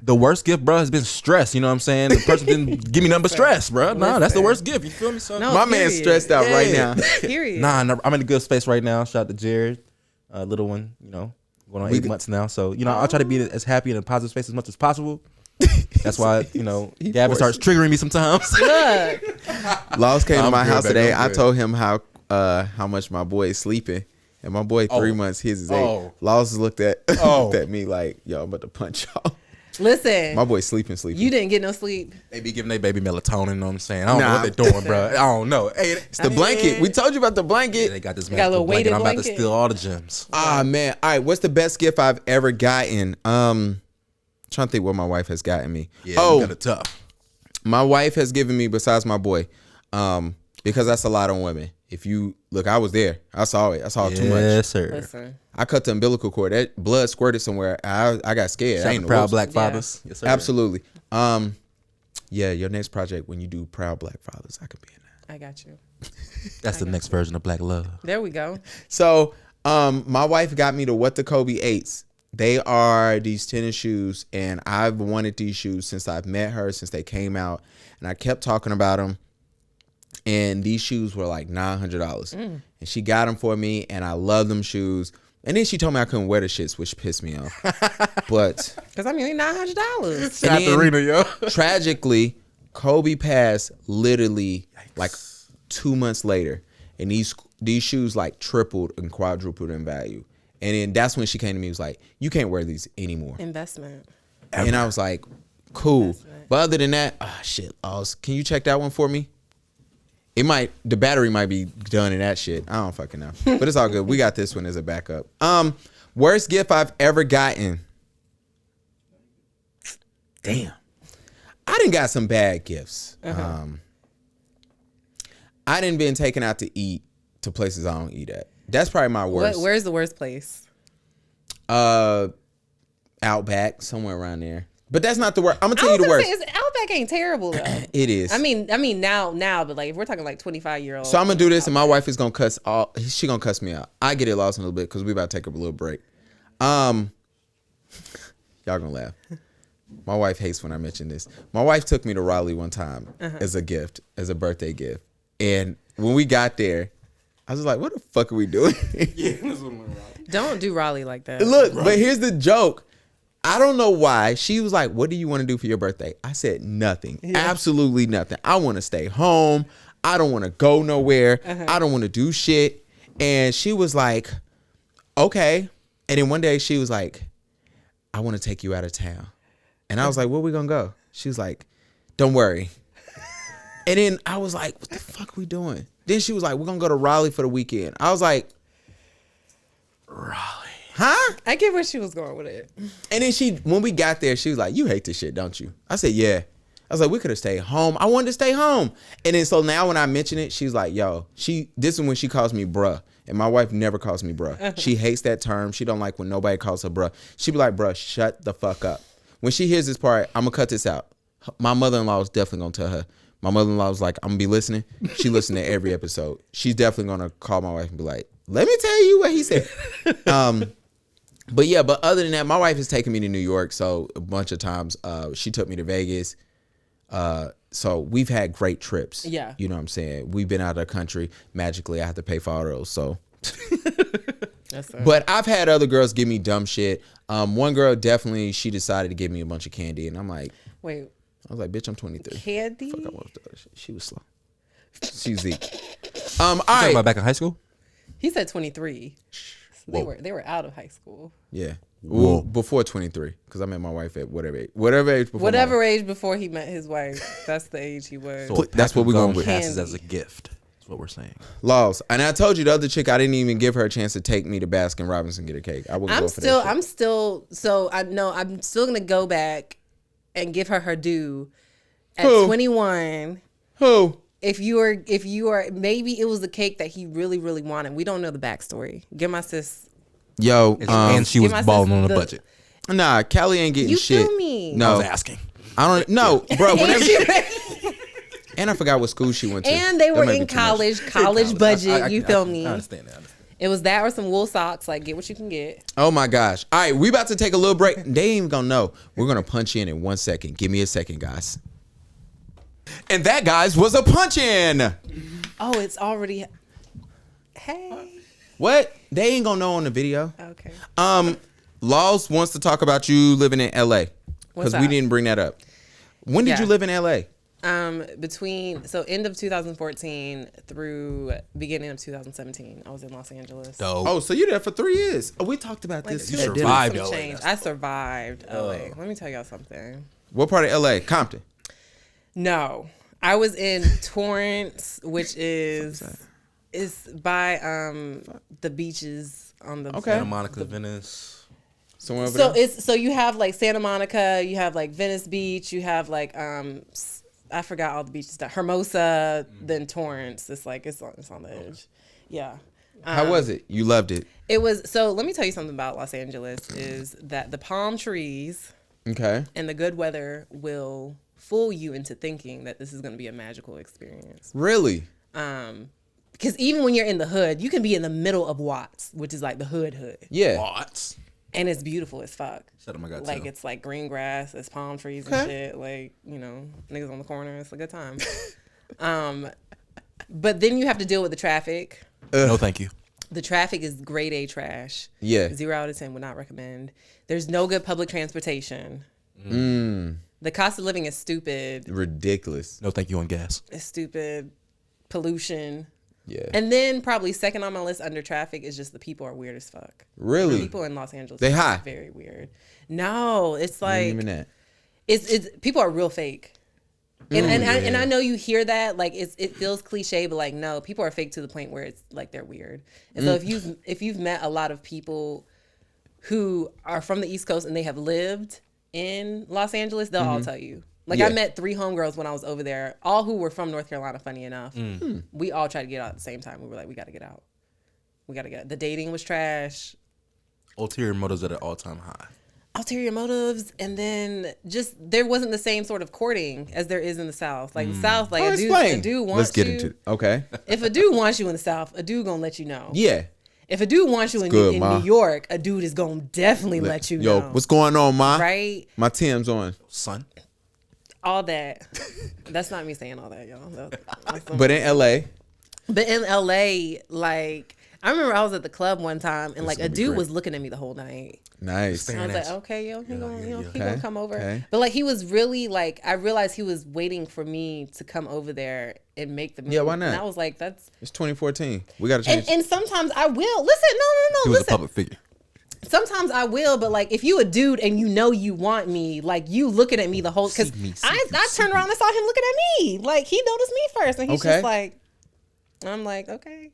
the worst gift, bro, has been stress. You know what I'm saying? The person didn't give me nothing but stress, bro. Nah, that's the worst gift. You feel me? So, No, My man's period. stressed out right now. Period. nah, I'm in a good space right now. Shout out to Jared, little one. You know, going on 8 months now. So you know, I'll try to be as happy and in a positive space as much as possible. That's why Gavin starts triggering me sometimes. Look, Laws came to I'm my good, house baby, today. I'm I good. told him how much my boy is sleeping, and my boy 3 months. His is 8. Oh. Laws looked at Oh. looked at me like, yo, I'm about to punch y'all. listen. My boy's sleeping. You didn't get no sleep. They be giving their baby melatonin. You know what I'm saying? I don't know Nah. what they're doing, bro. I don't know. Hey, It's the blanket. We told you about the blanket. They got this got a little magical blanket. weighted I'm about to blanket. steal all the gems. Ah man. All right. What's the best gift I've ever gotten? Trying to think what my wife has gotten me. Yeah, oh, kind of tough. my wife has given me, besides my boy, because that's a lot on women. If you look, I was there. I saw it. I saw it too much. Yes, sir. Listen. I cut the umbilical cord. That blood squirted somewhere. I got scared. Shout I out ain't to know proud what- black fathers. Yes, sir. Absolutely. Yeah, your next project when you do Proud Black Fathers, I could be in that. I got you. That's the next version of black love. There we go. So, my wife got me the What the Kobe 8s. They are these tennis shoes, and I've wanted these shoes since I've met her, since they came out, and I kept talking about them. And these shoes were like $900, and she got them for me, and I love them shoes. And then she told me I couldn't wear the shits, which pissed me off. But Because I mean, $900. Shout out to Rena, yo. tragically, Kobe passed literally like 2 months later, and these shoes like tripled and quadrupled in value. And then that's when she came to me and was like, you can't wear these anymore. Investment. And I was like, cool. But other than that, shit, Oz, can you check that one for me? The battery might be done in that shit. I don't fucking know. But it's all good. We got this one as a backup. Worst gift I've ever gotten. Damn. I done got some bad gifts. I done been taken out to eat to places I don't eat at. That's probably my worst. Where's the worst place? Outback, somewhere around there. But that's not the worst. I'm gonna tell you the worst. Outback ain't terrible though. It is. I mean now, but like if we're talking like 25-year-old. So I'm gonna do this, and my wife is gonna cuss. She gonna cuss me out. I get it lost in a little bit because we about to take a little break. Y'all gonna laugh. My wife hates when I mention this. My wife took me to Raleigh one time as a gift, as a birthday gift, and when we got there, I was like, "What the fuck are we doing?" Don't do Raleigh like that. Look, but here's the joke. I don't know why. She was like, what do you want to do for your birthday? I said nothing. Absolutely nothing. I want to stay home. I don't want to go nowhere. I don't want to do shit. And she was like, okay. And then one day she was like, I want to take you out of town. And I was like, where we going to go? She was like, don't worry. And then I was like, what the fuck are we doing? Then she was like, we're going to go to Raleigh for the weekend. I was like, Raleigh. Huh? I get where she was going with it. And then when we got there, she was like, you hate this shit, don't you? I said, yeah. I was like, we could have stayed home. I wanted to stay home. And then so now when I mention it, she's like, yo, this is when she calls me bruh. And my wife never calls me bruh. She hates that term. She don't like when nobody calls her bruh. She be like, bruh, shut the fuck up. When she hears this part, I'm going to cut this out. My mother-in-law is definitely going to tell her. My mother-in-law was like, I'm going to be listening. She listened to every episode. She's definitely going to call my wife and be like, let me tell you what he said. But other than that, my wife has taken me to New York. So a bunch of times she took me to Vegas. So we've had great trips. Yeah. You know what I'm saying? We've been out of the country. Magically, I have to pay for all those. So. But I've had other girls give me dumb shit. One girl definitely, she decided to give me a bunch of candy. And I'm like, wait. I was like, bitch, I'm 23. Candy? Fuck, I want the other shit. She was slow. She's Zeke. Talking All right. about back in high school? He said 23. So they were out of high school. Yeah. Well, before 23, because I met my wife at whatever age before. Whatever age before he met his wife, that's the age he was. So that's what we're going with. Passes as a gift. That's what we're saying. Laws. And I told you the other chick, I didn't even give her a chance to take me to Baskin Robbins and get a cake. I wouldn't go for that shit. I'm still gonna go back and give her her due at 21. Who? If you are, maybe it was the cake that he really, really wanted. We don't know the backstory. Give my sis. Yo, and she was give my balling sis on a the- budget. nah, Callie ain't getting You shit. feel me? No, I was asking. I don't know, bro. Whenever and I forgot what school she went to. And they That were might be in too much. college budget. You feel me? I understand that. It was that or some wool socks. Like, get what you can get. Oh my gosh. All right, we about to take a little break. They ain't even gonna know. We're gonna punch in 1 second. Give me a second, guys. And that, guys, was a punch in. Oh, it's already. Hey. What? They ain't gonna know on the video. Okay. Laws wants to talk about you living in LA. What's Because we up? didn't bring that up. When did you live in LA? Between end of 2014 through beginning of 2017, I was in Los Angeles. Dope. Oh, so you're there for 3 years. Oh, we talked about this. You at dinner. survived Some LA. change. I survived LA. Let me tell y'all something. What part of LA? Compton. No, I was in Torrance, which is by the beaches on the Okay. Santa Monica, Venice. Somewhere over So there? it's you have like Santa Monica, you have like Venice Beach, you have like I forgot all the beaches. Hermosa, then Torrance. It's like it's on the edge. Yeah. How was it? You loved it. It was. So let me tell you something about Los Angeles is that the palm trees Okay. and the good weather will fool you into thinking that this is going to be a magical experience. Really? Because even when you're in the hood, you can be in the middle of Watts, which is like the hood. Yeah. What? And it's beautiful as fuck. Shut up, my God. Like, it's like green grass, it's palm trees and shit. Like, you know, niggas on the corner. It's a good time. But then you have to deal with the traffic. No, thank you. The traffic is grade A trash. Yeah. 0 out of 10 would not recommend. There's no good public transportation. The cost of living is stupid. Ridiculous. No, thank you on gas. It's stupid. Pollution. Yeah. And then probably second on my list under traffic is just the people are weird as fuck. Really? People in Los Angeles They are high? very weird. No, it's like Even that. it's people are real fake. And I know you hear that like it feels cliche, but like no, people are fake to the point where it's like they're weird. And so if you've met a lot of people who are from the East Coast and they have lived in Los Angeles, they'll all tell you. Like Yeah. I met 3 homegirls when I was over there, all who were from North Carolina. Funny enough, we all tried to get out at the same time. We were like, we got to get out. We got to get out. The dating was trash. Ulterior motives at an all-time high. Ulterior motives, and then just there wasn't the same sort of courting as there is in the South. Like the South, like a dude wants Let's get you. into it. Okay. If a dude wants you in the South, a dude gonna let you know. Yeah. If a dude wants you in good, Ma. New York, a dude is gonna definitely let you Yo, know. what's going on, Ma? Right? My Tim's on. Son. All that. That's not me saying all that, y'all. That's But in LA, But in LA, like I remember I was at the club one time and like a gonna be dude great. was looking at me the whole night. nice. And I was Nice. like, okay, yo, he Okay, gonna come over. okay. But like he was really like, I realized he was waiting for me to come over there and make the move. Yeah, why not? And I was like, that's. It's 2014. We got to change. And sometimes I will listen. No, He was a listen. public figure. Sometimes I will, but like if you a dude and you know you want me, like you looking at me the whole because I turned around and saw him looking at me. Like he noticed me first, and he's Okay. just like, I'm like, okay.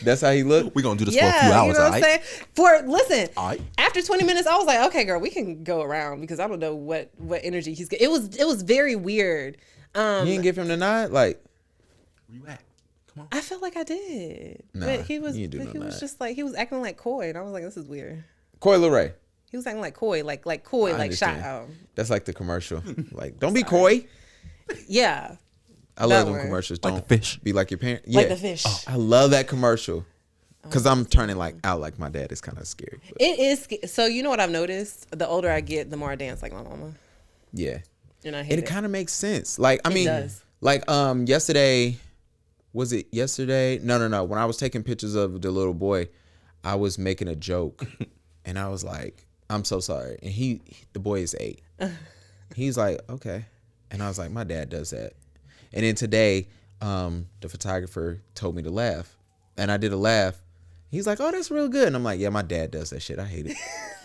That's how he looked. We're going to do this for a Yeah, few hours, you know what I'm saying? Listen, Aight. after 20 minutes, I was like, okay, girl, we can go around because I don't know what energy he's getting. It was very weird. You didn't give him the nod? Like, Where you at? Come on. I felt like I did. Nah, but he was you didn't do but he none of was that. just like he was acting like coy, and I was like, this is weird. Coy Leray. He was acting like coy, like coy, I like shy. understand. That's like the commercial. Like, don't be coy. Yeah. I love That them one. commercials. Like Don't the fish. be like your parents. Yeah. Like the fish. I love that commercial. Because I'm turning like out like my dad is kind of scary. But It is. So you know what I've noticed? The older I get, the more I dance like my mama. yeah. And I hate And it. it kind of makes sense. Like, I It mean, does. like yesterday, was it yesterday? No. When I was taking pictures of the little boy, I was making a joke. And I was like, I'm so sorry. And the boy is 8. He's like, okay. And I was like, my dad does that. And then today, the photographer told me to laugh. And I did a laugh. He's like, oh, that's real good. And I'm like, yeah, my dad does that shit. I hate it.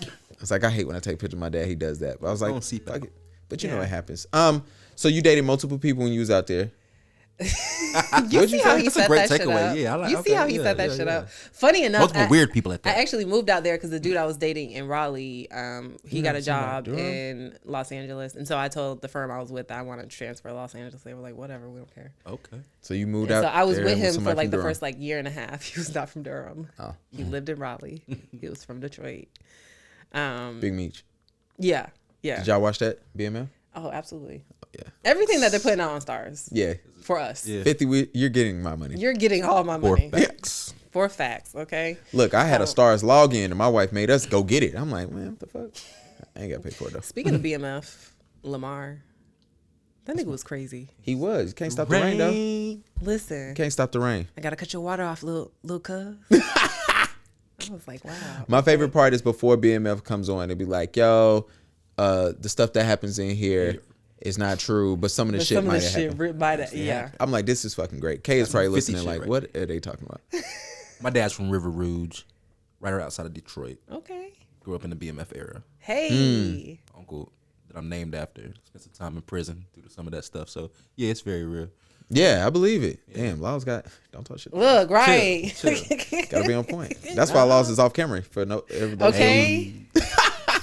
I was like, I hate when I take pictures of my dad. He does that. But I was like, Don't see fuck it. But you know what happens. So you dated multiple people when you was out there. You see how he That's a set great that shit takeaway. up? Yeah, I like- You okay, see how he yeah, set that yeah, shit yeah. up? Funny enough, Multiple weird people at that. I actually moved out there because the dude I was dating in Raleigh, he got a job in Los Angeles, and so I told the firm I was with that I wanted to transfer to Los Angeles. They were like, "Whatever, we don't care." Okay. So you moved And out. so I was there with him for somebody like from the Durham. first like year and a half. He was not from Durham. Oh. He lived in Raleigh. He was from Detroit. Big Meech. Yeah. Did y'all watch that BMF? Oh, absolutely. Yeah. Everything that they're putting out on Stars. Yeah. For us. Yeah. 50. You're getting my money. You're getting all my For money. facts. For facts, okay? Look, I had a Stars login and my wife made us go get it. I'm like, man, what the fuck? I ain't got to pay for it though. Speaking of BMF, Lamar, that nigga was crazy. He was. You can't stop the rain though. Listen, Can't stop the rain. I gotta cut your water off, little cuz. I was like, wow. My favorite part is before BMF comes on, it'd be like, yo, the stuff that happens in here is not true, but some of the But shit some of might the have shit happened. written by that, yeah. I'm like, this is fucking great. Kay is probably 50 listening shit like, right what are they talking about? My dad's from River Rouge, right outside of Detroit. Okay. Grew up in the BMF era. Hey. Uncle that I'm named after spent some time in prison due to some of that stuff. So yeah, it's very real. Yeah, I believe it. Damn, Laws got, don't touch it. Look, right. Gotta be on point. That's why Laws is off camera for no everybody. Okay.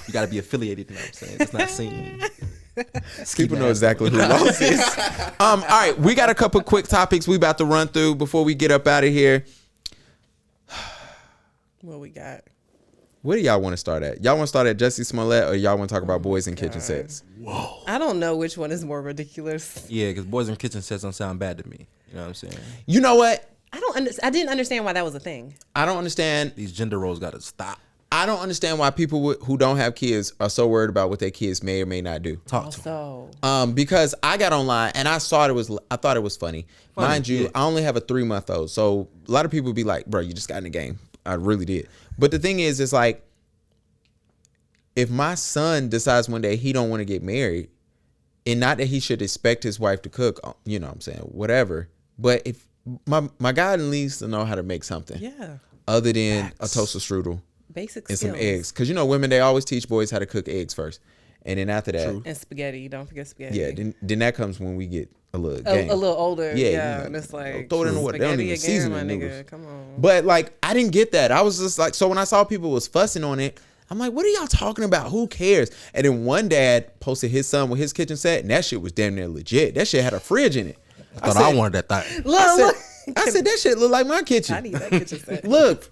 You got to be affiliated. You know what I'm saying? It's not seen. People know exactly who Laws is. All right, we got a couple quick topics we about to run through before we get up out of here. What we got? Where do y'all want to start at? Y'all want to start at Jussie Smollett or y'all want to talk about boys in kitchen sets? I don't know which one is more ridiculous. Yeah, because boys in kitchen sets don't sound bad to me. You know what I'm saying? You know what? I didn't understand why that was a thing. I don't understand. These gender roles got to stop. I don't understand why people who don't have kids are so worried about what their kids may or may not do. Talk to them. So Because I got online and I thought it was funny. Mind you, yeah. I only have a 3-month-old, so a lot of people be like, "Bro, you just got in the game." I really did. But the thing is, it's like, if my son decides one day he don't want to get married, and not that he should expect his wife to cook, you know what I'm saying, whatever. But if my guy needs to know how to make something, yeah, other than a toaster strudel basic and skills. some eggs, because you know women, they always teach boys how to cook eggs first, and then after that, And spaghetti. Don't forget spaghetti. yeah, then that comes when we get a little game. A little older. Yeah, Yeah, you know, and it's like throw it in the water. They don't spaghetti even again, season my the nigga. noodles. Come on. But like, I didn't get that. I was just like, so when I saw people was fussing on it, I'm like, what are y'all talking about? Who cares? And then one dad posted his son with his kitchen set, and that shit was damn near legit. That shit had a fridge in it. I thought I wanted that thing. Look, I said that shit look like my kitchen. I need that kitchen set. Look,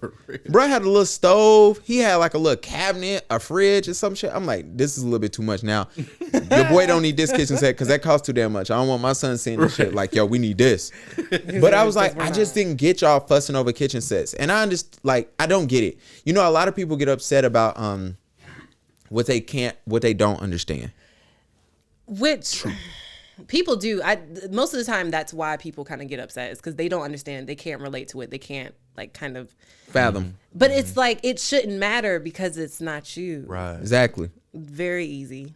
bro had a little stove. He had like a little cabinet, a fridge, or some shit. I'm like, this is a little bit too much now. Your boy don't need this kitchen set because that costs too damn much. I don't want my son seeing this shit like, yo, we need this. But I was like, I just didn't get y'all fussing over kitchen sets. And I understand, like, I don't get it. You know, a lot of people get upset about what they don't understand. Which people do. Most of the time, that's why people kind of get upset. Is because they don't understand. They can't relate to it. They can't like kind of Fathom. But it's like it shouldn't matter because it's not you. Right. Exactly. Very easy.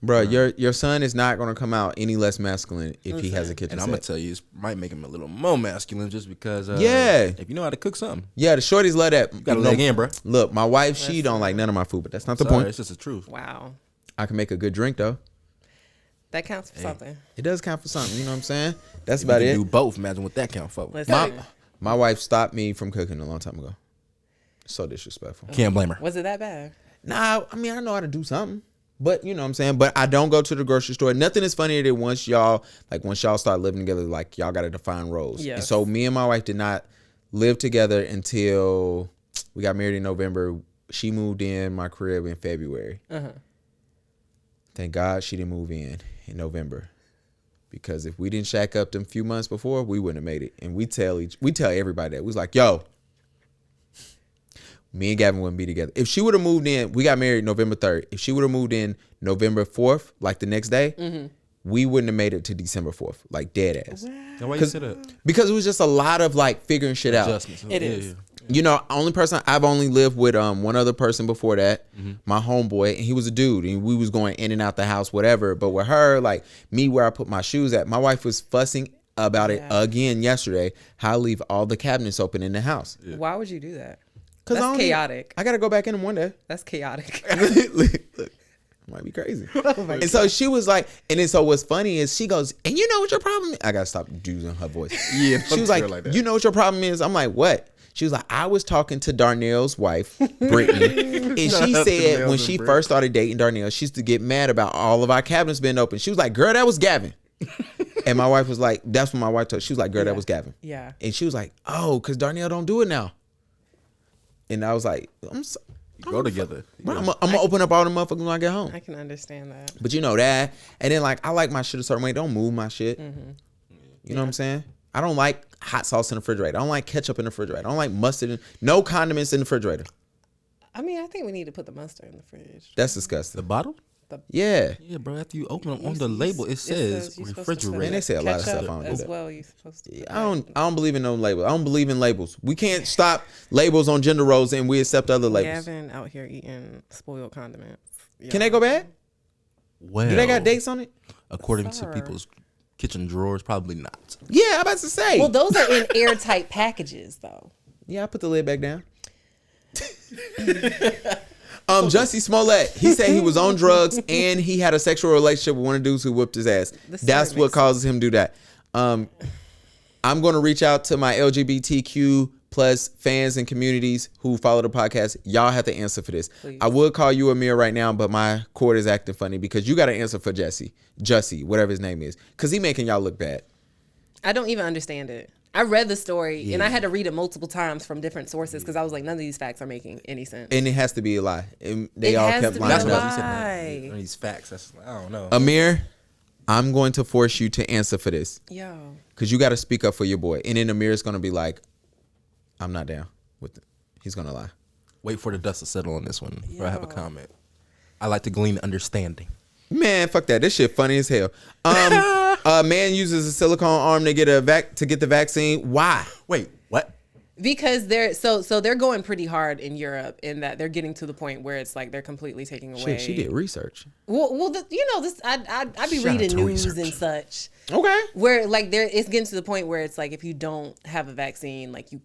Bro, your son is not going to come out any less masculine if he has a kitchen And set. I'm going to tell you, it might make him a little more masculine just because, Yeah. if you know how to cook something, Yeah, the shorties love that. you got to leg in, bro. Look, my wife, she don't like none of my food, but that's not the Sorry, point. it's just the truth. Wow. I can make a good drink, though. That counts for something. It does count for something, you know what I'm saying? That's If you about can it. do both. Imagine what that count for. Listen, My wife stopped me from cooking a long time ago. So disrespectful. Can't blame her. was it that bad? Nah, I mean, I know how to do something. But you know what I'm saying? But I don't go to the grocery store. Nothing is funnier than once y'all start living together, like y'all got to define roles. Yes. And so me and my wife did not live together until we got married in November. She moved in my crib in February. Thank God she didn't move in November. Because if we didn't shack up them few months before, we wouldn't have made it. And we tell everybody that. We was like, yo, me and Gavin wouldn't be together. If she would have moved in, we got married November 3rd. If she would have moved in November 4th, like the next day, we wouldn't have made it to December 4th, like dead ass. Now, why you say that? Because it was just a lot of like figuring shit out. Adjustments. It is. You know, I've only lived with one other person before that, my homeboy, and he was a dude, and we was going in and out the house, whatever. But with her, like me, where I put my shoes at, my wife was fussing about it again yesterday. How I leave all the cabinets open in the house. Why would you do that? Cause That's chaotic. I gotta go back in them one day. That's chaotic. Look, it might be crazy. And so she was like, and then so what's funny is she goes, and you know what your problem is? I gotta stop using her voice. Yeah, She was like that. you know what your problem is? I'm like, what? She was like, I was talking to Darnell's wife, Brittany, and she said when she first started dating Darnell, she used to get mad about all of our cabinets being open. She was like, girl, that was Gavin. And my wife was like, that's what my wife told her. She was like, girl, that was Gavin. Yeah. And she was like, oh, because Darnell don't do it now. And I was like, Go together. I'm gonna open up all the motherfuckers when I get home. I can understand that. But you know that. And then like I like my shit a certain way. Don't move my shit. You know what I'm saying? I don't like hot sauce in the refrigerator. I don't like ketchup in the refrigerator. I don't like mustard. No condiments in the refrigerator. I mean, I think we need to put the mustard in the fridge. That's disgusting. The bottle? Yeah. Yeah, bro. After you open them on the label, it says you're supposed to put refrigerator. Man, they say a lot of ketchup stuff. I don't do as that. well. You're supposed to. Put I don't believe in no labels. I don't believe in labels. We can't stop labels on gender roles and we accept other labels. Gavin out here eating spoiled condiments. Can they go bad? Well, Do they got dates on it? according Sir. to people's kitchen drawers, probably not. Yeah, I'm about to say. Well, those are in airtight packages, though. Yeah, I put the lid back down. Jusse Smollet, he said he was on drugs and he had a sexual relationship with one of the dudes who whipped his ass. That's what causes him to do that. I'm going to reach out to my LGBTQ plus fans and communities who follow the podcast. Y'all have to answer for this. Please. I would call you Amir right now, but my cord is acting funny because you got to answer for Jusse, whatever his name is, because he making y'all look bad. I don't even understand it. I read the story and I had to read it multiple times from different sources because I was like, none of these facts are making any sense. And it has to be a lie. And they It all has kept to be lying a about it. lie. He said Why? none of these facts. That's I don't know. Amir, I'm going to force you to answer for this Yo. because you got to speak up for your boy. And then Amir's going to be like, I'm not down with it. He's going to lie. Wait for the dust to settle on this one before I have a comment. I like to glean understanding. Man, fuck that. This shit funny as hell. A man uses a silicone arm to get the vaccine. Why? Wait, what? Because they're so they're going pretty hard in Europe in that they're getting to the point where it's like they're completely taking away. Shit, she did research. Well, this I be Shout reading out to news research. and such. Okay. Where like it's getting to the point where it's like if you don't have a vaccine, like you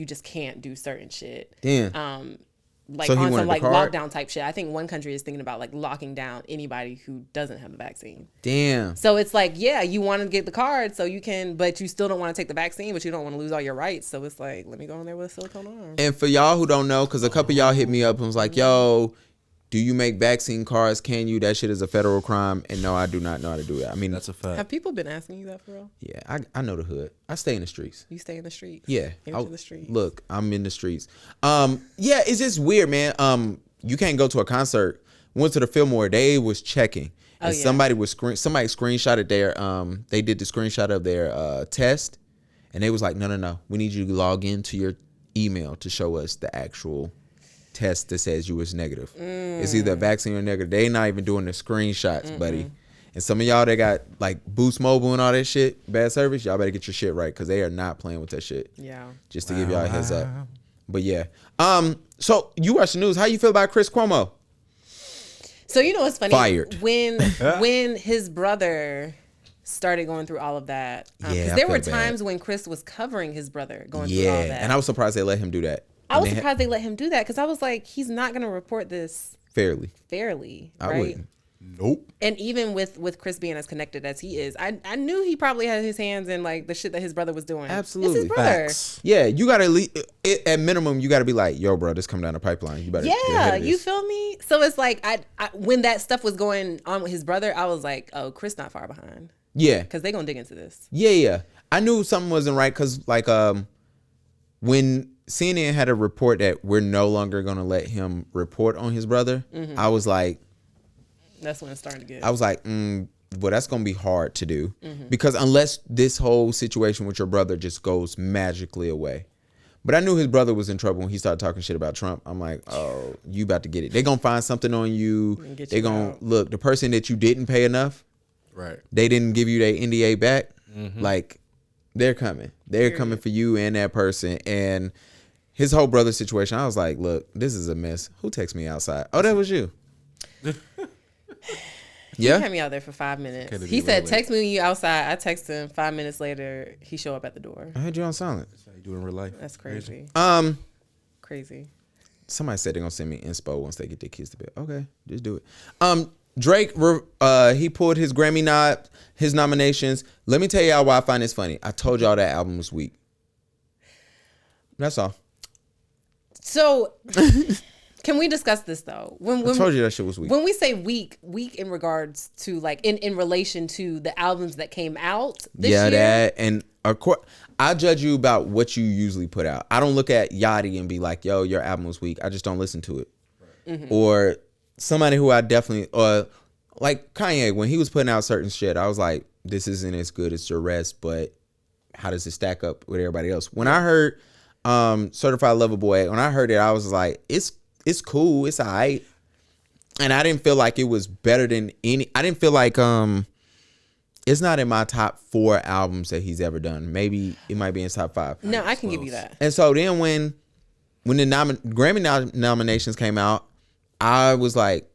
just can't do certain shit. Damn. Like So he on wanted some the like card? lockdown type shit. I think one country is thinking about like locking down anybody who doesn't have the vaccine. Damn. So it's like, yeah, you want to get the card so you can, but you still don't want to take the vaccine, but you don't want to lose all your rights. So it's like, let me go in there with a silicone arm. And for y'all who don't know, because a couple of y'all hit me up and was like, yo, do you make vaccine cards? Can you? That shit is a federal crime. And no, I do not know how to do it. I mean, That's a fact. Have people been asking you that for real? yeah, I know the hood. I stay in the streets. You stay in the streets? Yeah. Into the streets. Look, I'm in the streets. Yeah, it's just weird, man. You can't go to a concert. Went to the Fillmore, they was checking. And yeah. somebody screenshotted their they did the screenshot of their test, and they was like, no. We need you to log into your email to show us the actual test that says you was negative. It's either a vaccine or negative. They not even doing the screenshots, buddy. And some of y'all that got like Boost Mobile and all that shit, bad service, y'all better get your shit right because they are not playing with that shit. Yeah. Just to give y'all a heads up. But yeah. So you watch the news. How you feel about Chris Cuomo? So you know what's funny? Fired. When his brother started going through all of that, Yeah, 'cause I there were felt bad. times when Chris was covering his brother going through all Yeah. that. And I was surprised they let him do that. I was And they surprised they let him do that because I was like, he's not going to report this fairly. fairly, I right? wouldn't. Nope. And even with Chris being as connected as he is, I knew he probably had his hands in like the shit that his brother was doing. Absolutely. It's his brother. Facts. Yeah, you gotta at minimum, you gotta be like, yo, bro, this come down the pipeline. You better. get ahead of You this. feel me? So it's like I when that stuff was going on with his brother, I was like, oh, Chris not far behind. Yeah. Because they gonna dig into this. Yeah. I knew something wasn't right because like when CNN had a report that we're no longer gonna let him report on his brother, I was like, that's when it started to get. I was like, well, that's gonna be hard to do because unless this whole situation with your brother just goes magically away. But I knew his brother was in trouble when he started talking shit about Trump. I'm like, oh, you about to get it. They're gonna find something on you. They're gonna look, the person that you didn't pay enough, Right. they didn't give you their NDA back. Like, they're coming. They're coming for you and that person. And his whole brother situation, I was like, look, this is a mess. Who texted me outside? Oh, that was you. He had me out there for 5 minutes. He said, text me when you outside. I texted him 5 minutes later. He showed up at the door. I had you on silent. That's how you do in real life. That's crazy. Crazy. Somebody said they're gonna send me inspo once they get their kids to bed. Okay, just do it. Drake, he pulled his his nominations. Let me tell y'all why I find this funny. I told y'all that album was weak. That's all. So, can we discuss this though? When I told you that shit was weak. When we say weak in regards to like in relation to the albums that came out this year. That and of course, I judge you about what you usually put out. I don't look at Yachty and be like, yo, your album was weak. I just don't listen to it. Or somebody who I definitely, or like Kanye, when he was putting out certain shit, I was like, this isn't as good as the rest, but how does it stack up with everybody else? When I heard Certified Lover Boy, when I heard it, I was like, it's cool, it's all right. And I didn't feel like it was better than I didn't feel like it's not in my top 4 albums that he's ever done. Maybe it might be in top 5. No, I can give you that. And so then when the Grammy nominations came out, I was like,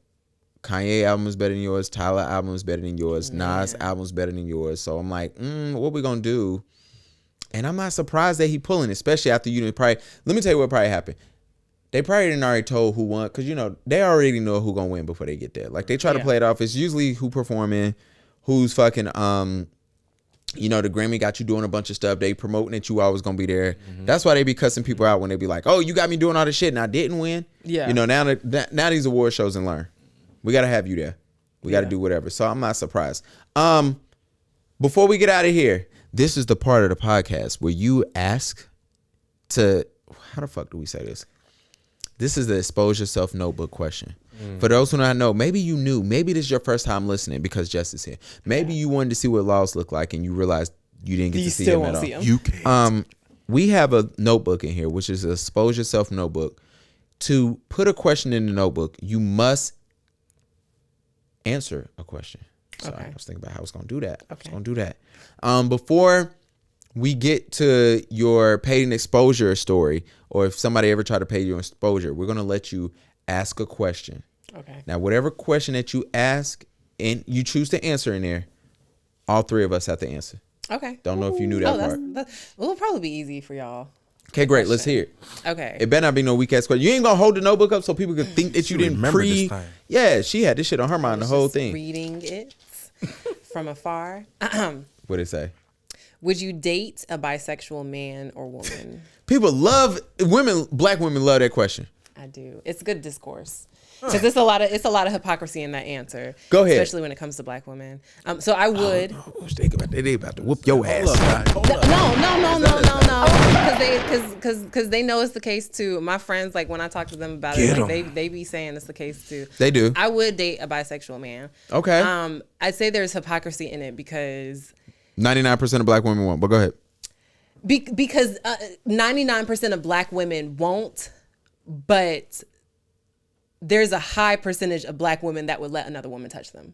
Kanye album is better than yours. Tyler album is better than yours. Nas album is better than yours. So I'm like, what we gonna do? And I'm not surprised that he pulling, especially after you probably. Let me tell you what probably happened. They probably didn't already told who won because they already know who gonna win before they get there. Like they try to play it off. It's usually who performing, who's fucking the Grammy got you doing a bunch of stuff. They promoting that you always gonna be there. That's why they be cussing people out when they be like, oh, you got me doing all this shit and I didn't win. Yeah. Now these award shows and learn. We gotta have you there. We gotta do whatever. So I'm not surprised. Before we get out of here, this is the part of the podcast where you ask to, how the fuck do we say this? This is the expose yourself notebook question. For those who don't know, maybe you knew, maybe this is your first time listening because Jess is here. Maybe you wanted to see what laws look like and you realized you didn't get to see him at all. You can't. We have a notebook in here, which is a expose yourself notebook. To put a question in the notebook, you must answer a question. Sorry, I was thinking about how I was going to do that. I was going to do that. Before we get to your paid and exposure story, or if somebody ever tried to pay you exposure, we're going to let you ask a question. Okay. Now, whatever question that you ask and you choose to answer in there, all 3 of us have to answer. Okay. Don't know if you knew that part. It'll probably be easy for y'all. Okay, great. Let's hear it. Okay. It better not be no weak ass question. You ain't gonna hold the notebook up so people can think that you didn't this time. Yeah, she had this shit on her mind the whole thing. Reading it from afar. What'd it say? Would you date a bisexual man or woman? People black women love that question. I do. It's good discourse. Because it's a lot of hypocrisy in that answer. Go ahead. Especially when it comes to black women. So I would. They about to whoop your ass. No. Because they know it's the case too. My friends, like when I talk to them about it, like, they be saying it's the case too. They do. I would date a bisexual man. Okay. I'd say there's hypocrisy in it because 99% of black women won't. But go ahead. Because 99% of black women won't, but there's a high percentage of black women that would let another woman touch them.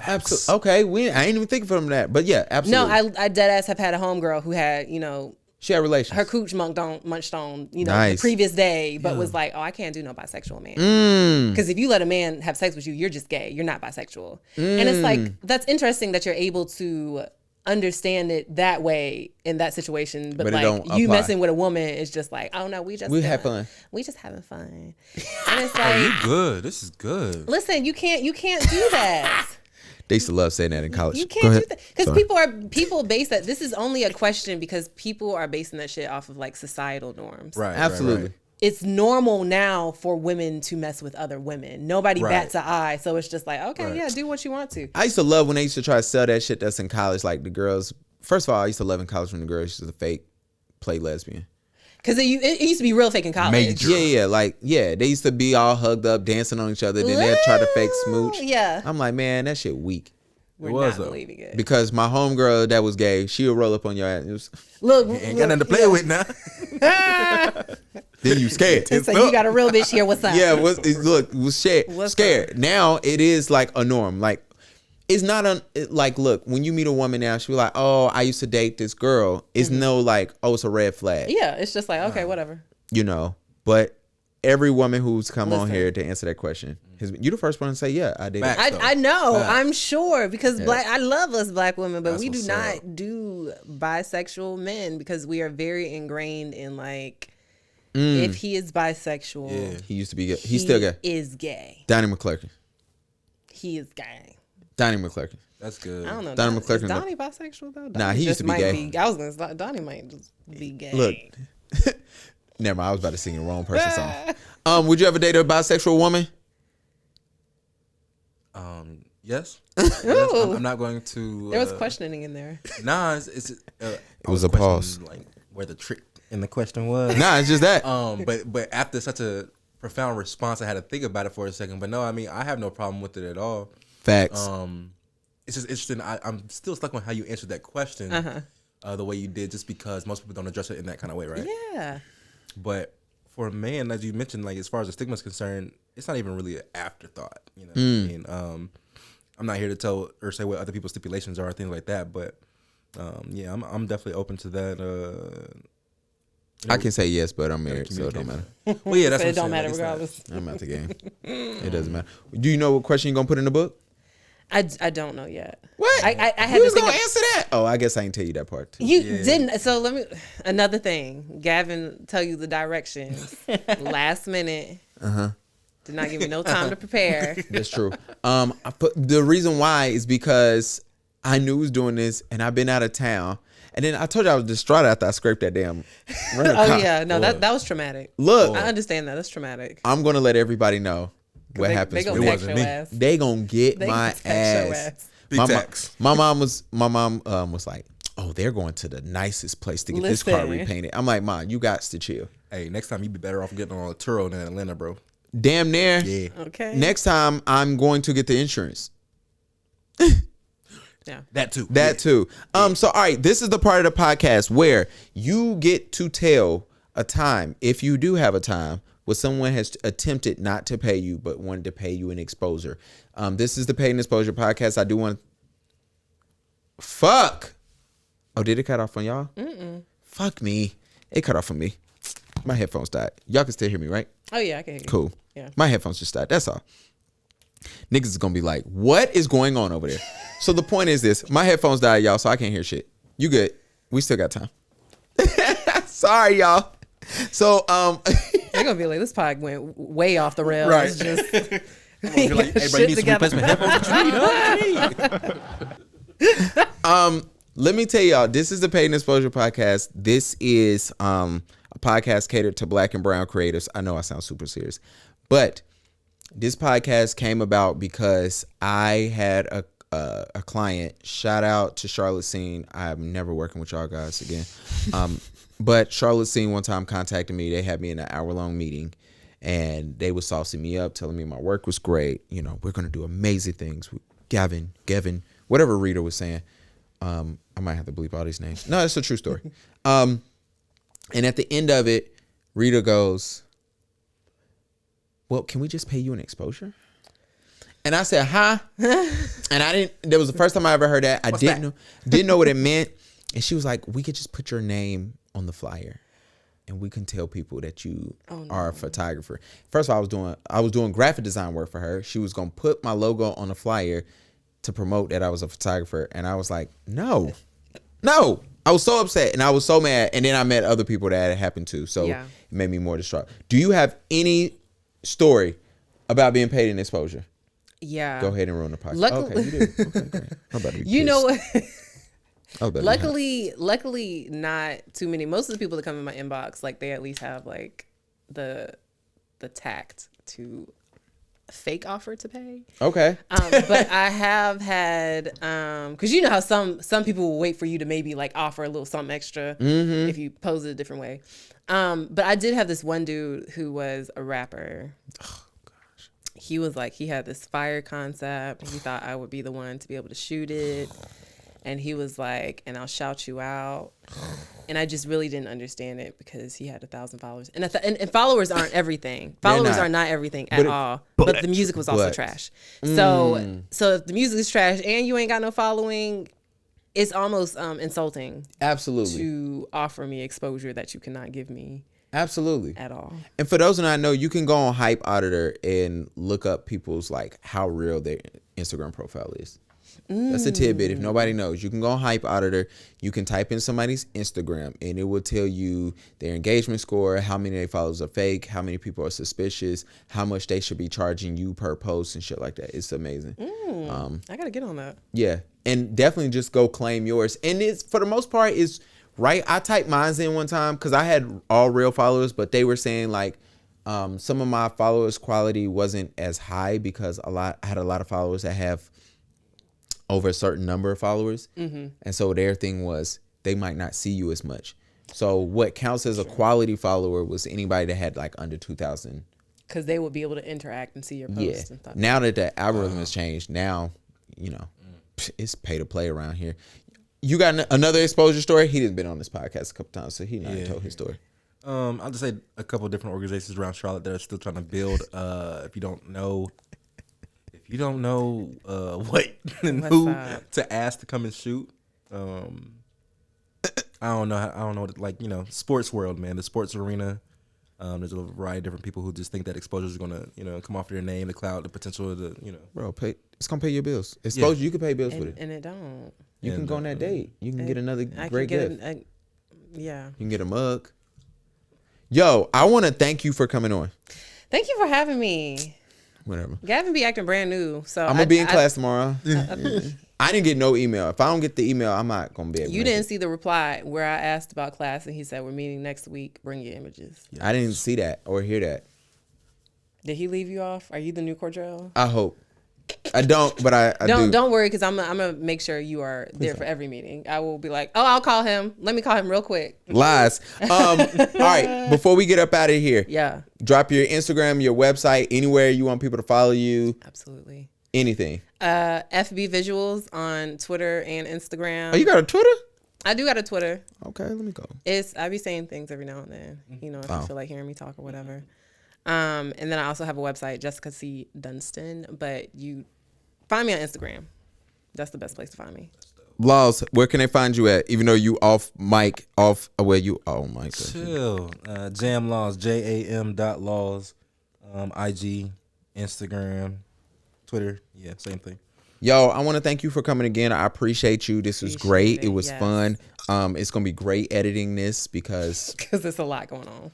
Absolutely. Okay, I ain't even thinking from that, but yeah, absolutely. No, I dead ass have had a homegirl who had, she had relations. Her cooch munched on, the previous day, but was like, oh, I can't do no bisexual man. Because if you let a man have sex with you, you're just gay. You're not bisexual. And it's like, that's interesting that you're able to understand it that way in that situation, but But it like don't you apply. messing with a woman is just like, oh no, we have fun. We just having fun, and it's Oh, like, you good. This is good. listen, you can't do that. They used to love saying that in college. You Go can't ahead. do that because Sorry. people base that. This is only a question because people are basing that shit off of like societal norms. Right. Absolutely. Right. It's normal now for women to mess with other women. Nobody Right. bats an eye, so it's just like, okay, Right. yeah, do what you want to. I used to love when they used to try to sell that shit that's in college. Like the girls, first of all, I used to love in college when the girls used to fake play lesbian. Because it used to be real fake in college. Major. Yeah. They used to be all hugged up, dancing on each other. Then they'd try to fake smooch. Yeah. I'm like, man, that shit weak. We're was, not though. believing it. Because my homegirl that was gay, she would roll up on your ass. It was, Look, Ain't got nothing to play with now. then you scared. So you got a real bitch here. What's up? Yeah, it was scared. What's Scared. Now it is like a norm. Like it's not like look, when you meet a woman now, she be like, oh, I used to date this girl. It's no like, oh, it's a red flag. Yeah, it's just like, okay, whatever. You know, but every woman who's come on Listen. here to answer that question, you the first one to say, yeah, I did. Facts. I know, Facts. I'm sure, because I love us black women, but That's we do what's not up. do bisexual men because we are very ingrained in like, if he is bisexual, Yeah. He used to be gay. He's still gay. Is gay. Donnie McClurkin. He is gay. Donnie McClurkin. That's good. I don't know. Donnie Is McClurkin Donnie bisexual though? Nah, Donnie he used just to be might gay. I was gonna say Donnie might just be gay. Look. Never mind. I was about to sing the wrong person's song. Would you ever date a bisexual woman? Yes. Ooh. I'm not going to. There was questioning in there. Nah, it was a pause. Like where the trick in the question was. Nah, it's just that. But after such a profound response, I had to think about it for a second. But no, I mean, I have no problem with it at all. Facts. It's just interesting. I'm still stuck on how you answered that question the way you did, just because most people don't address it in that kind of way, right? Yeah. But for a man, as you mentioned, like as far as the stigma is concerned, it's not even really an afterthought. You know what I mean? I'm not here to tell or say what other people's stipulations are or things like that. But yeah, I'm definitely open to that. I can say yes, but I'm married, so it don't matter. Well, yeah, that's So what it I'm don't saying. matter Like, it's not- regardless. I'm out the game. It doesn't matter. Do you know what question you're gonna put in the book? I don't know yet. What? I had Who's to think gonna of- answer that? Oh, I guess I didn't tell you that part. Too. You didn't. So let me. Another thing, Gavin tell you the directions last minute. Did not give me no time to prepare. That's true. The reason why is because I knew he was doing this, and I've been out of town. And then I told you I was distraught after I scraped that damn. Oh yeah, no, that was traumatic. Look, I understand that. That's traumatic. I'm gonna let everybody know what happens. They gonna when text wasn't your me. ass. They gonna get They my gonna text your ass. Big tax. My mom was like, oh, they're going to the nicest place to get this car Listen. repainted. I'm like, Mom, you got to chill. Hey, next time you'd be better off getting on a Turo than Atlanta, bro. Damn near. Yeah. Okay. Next time I'm going to get the insurance. Yeah. That too. That too. So all right, this is the part of the podcast where you get to tell a time, if you do have a time, where someone has attempted not to pay you but wanted to pay you an exposure. This is the Paid and Exposure podcast. I do want. Fuck. Oh, did it cut off on y'all? Fuck me. It cut off on me. My headphones died. Y'all can still hear me, right? Oh yeah, I can hear you. Cool. Yeah. My headphones just died. That's all. Niggas is gonna be like, what is going on over there? So the point is this. My headphones died, y'all, so I can't hear shit. You good. We still got time. Sorry, y'all. So They're gonna be like, this pod went way off the rails. Right. Just You're like, hey, bro, you need some replacement headphones. let me tell y'all, this is the Paid and Exposure podcast. This is a podcast catered to Black and brown creators. I know I sound super serious, but this podcast came about because I had a client. Shout out to Charlotte Scene. I'm never working with y'all guys again. But Charlotte Scene one time contacted me. They had me in an hour-long meeting, and they was saucing me up, telling me my work was great. You know, we're gonna do amazing things. Gavin, whatever Rita was saying. I might have to bleep all these names. No, it's a true story. And at the end of it, Rita goes, well, can we just pay you an exposure? And I said, huh? And I didn't, that was the first time I ever heard that. I didn't know what it meant. And she was like, we could just put your name on the flyer and we can tell people that you are a photographer. First of all, I was doing graphic design work for her. She was going to put my logo on the flyer to promote that I was a photographer. And I was like, no, No, I was so upset and I was so mad. And then I met other people that it happened to. So it made me more distraught. Do you have any story about being paid in exposure? Yeah. Go ahead and ruin the podcast. Okay, you did. Okay, great. I'm about to be You know pissed. what? Luckily, not too many. Most of the people that come in my inbox, like they at least have like the tact to fake offer to pay. Okay. But I have had, because you know how some people will wait for you to maybe like offer a little something extra if you pose it a different way. But I did have this one dude who was a rapper. Oh gosh. He was like, he had this fire concept. He thought I would be the one to be able to shoot it. And he was like, and I'll shout you out. And I just really didn't understand it because he had 1,000 followers. And followers aren't everything. Followers are not everything at all. But the music was also trash. So if the music is trash and you ain't got no following, it's almost insulting. Absolutely. To offer me exposure that you cannot give me. Absolutely. At all. And for those who not know, you can go on Hype Auditor and look up people's like how real their Instagram profile is. That's a tidbit. If nobody knows, you can go on Hype Auditor. You can type in somebody's Instagram and it will tell you their engagement score, how many of their followers are fake, how many people are suspicious, how much they should be charging you per post and shit like that. It's amazing. I got to get on that. Yeah. And definitely just go claim yours. And it's, for the most part, is right. I typed mine in one time because I had all real followers, but they were saying like some of my followers quality wasn't as high because I had a lot of followers that have over a certain number of followers. And so their thing was they might not see you as much. So what counts as a quality follower was anybody that had like under 2,000. Because they would be able to interact and see your posts and stuff. Now that the algorithm has changed, now, you know, it's pay to play around here. You got another exposure story? He done been on this podcast a couple times, so he not told his story. I'll just say a couple of different organizations around Charlotte that are still trying to build. If you don't know what and who to ask to come and shoot. I don't know. Like, you know, sports world, man, the sports arena. There's a variety of different people who just think that exposure is going to, you know, come off their name, the cloud, the potential of the, you know. Bro, it's going to pay your bills. Exposure, you can pay bills with it. And it don't. You can go on that date. You can get another great gift. You can get a mug. Yo, I want to thank you for coming on. Thank you for having me. Whatever. Gavin be acting brand new, so I'm gonna be in class tomorrow. I didn't get no email. If I don't get the email, I'm not gonna be able. You didn't see the reply where I asked about class, and he said we're meeting next week. Bring your images. I didn't see that or hear that. Did he leave you off? Are you the new Cordell? I hope. I don't, but I do. Don't worry, because I'm gonna make sure you are there for every meeting. I will be like, oh, I'll call him. Let me call him real quick. Lies. All right. Before we get up out of here, drop your Instagram, your website, anywhere you want people to follow you. Absolutely. Anything. FB Visuals on Twitter and Instagram. Oh, you got a Twitter? I do got a Twitter. Okay, let me go. I be saying things every now and then. You know, if you feel like hearing me talk or whatever. And then I also have a website, Jessica C. Dunston. But you find me on Instagram. That's the best place to find me. Laws, where can they find you at? Even though you off mic, where you? Oh my God. Chill. Jam Laws, JAM.laws. IG, Instagram, Twitter. Yeah, same thing. Yo, I want to thank you for coming again. I appreciate you. This was great. It was fun. It's gonna be great editing this because there's a lot going on.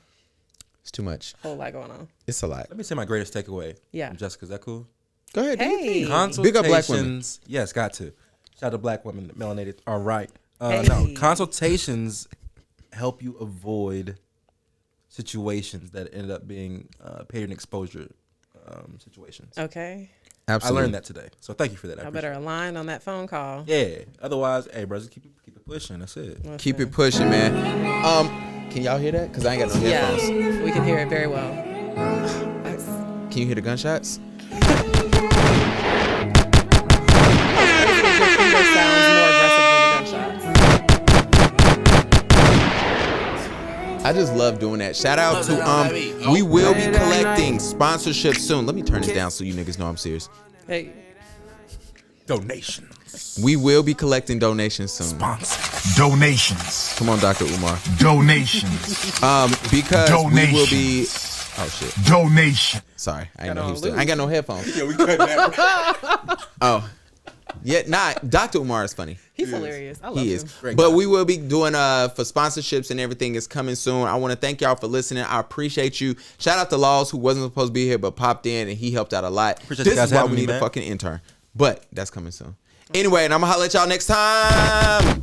It's too much. A whole lot going on. It's a lot. Let me say my greatest takeaway. Yeah. Jessica, is that cool? Go ahead. Hey. Big up black women. Yes, got to. Shout out to black women, melanated. All right. No, consultations help you avoid situations that ended up being paid in exposure situations. Okay. Absolutely. I learned that today. So thank you for that. I better align on that phone call. Yeah. Otherwise, hey, brothers, keep it pushing. That's it. Keep it pushing, man. Can y'all hear that? Because I ain't got no headphones. Yeah, we can hear it very well. Can you hear the gunshots? I just love doing that. Shout out to we will be collecting sponsorships soon. Let me turn this down so you niggas know I'm serious. Hey. Donations. We will be collecting donations soon. Sponsor. Donations. Come on, Dr. Umar. Donations. Because we will be. Oh shit. Donation. Sorry, I ain't got no headphones. Yeah, we cut that. Oh, Yet not. Dr. Umar is funny. He's hilarious. I love him. He is. But we will be doing for sponsorships and everything is coming soon. I want to thank y'all for listening. I appreciate you. Shout out to Laws, who wasn't supposed to be here but popped in and he helped out a lot. Appreciate This you guys is why having we me, need a man. fucking intern. But that's coming soon. Anyway, and I'm gonna holler at y'all next time.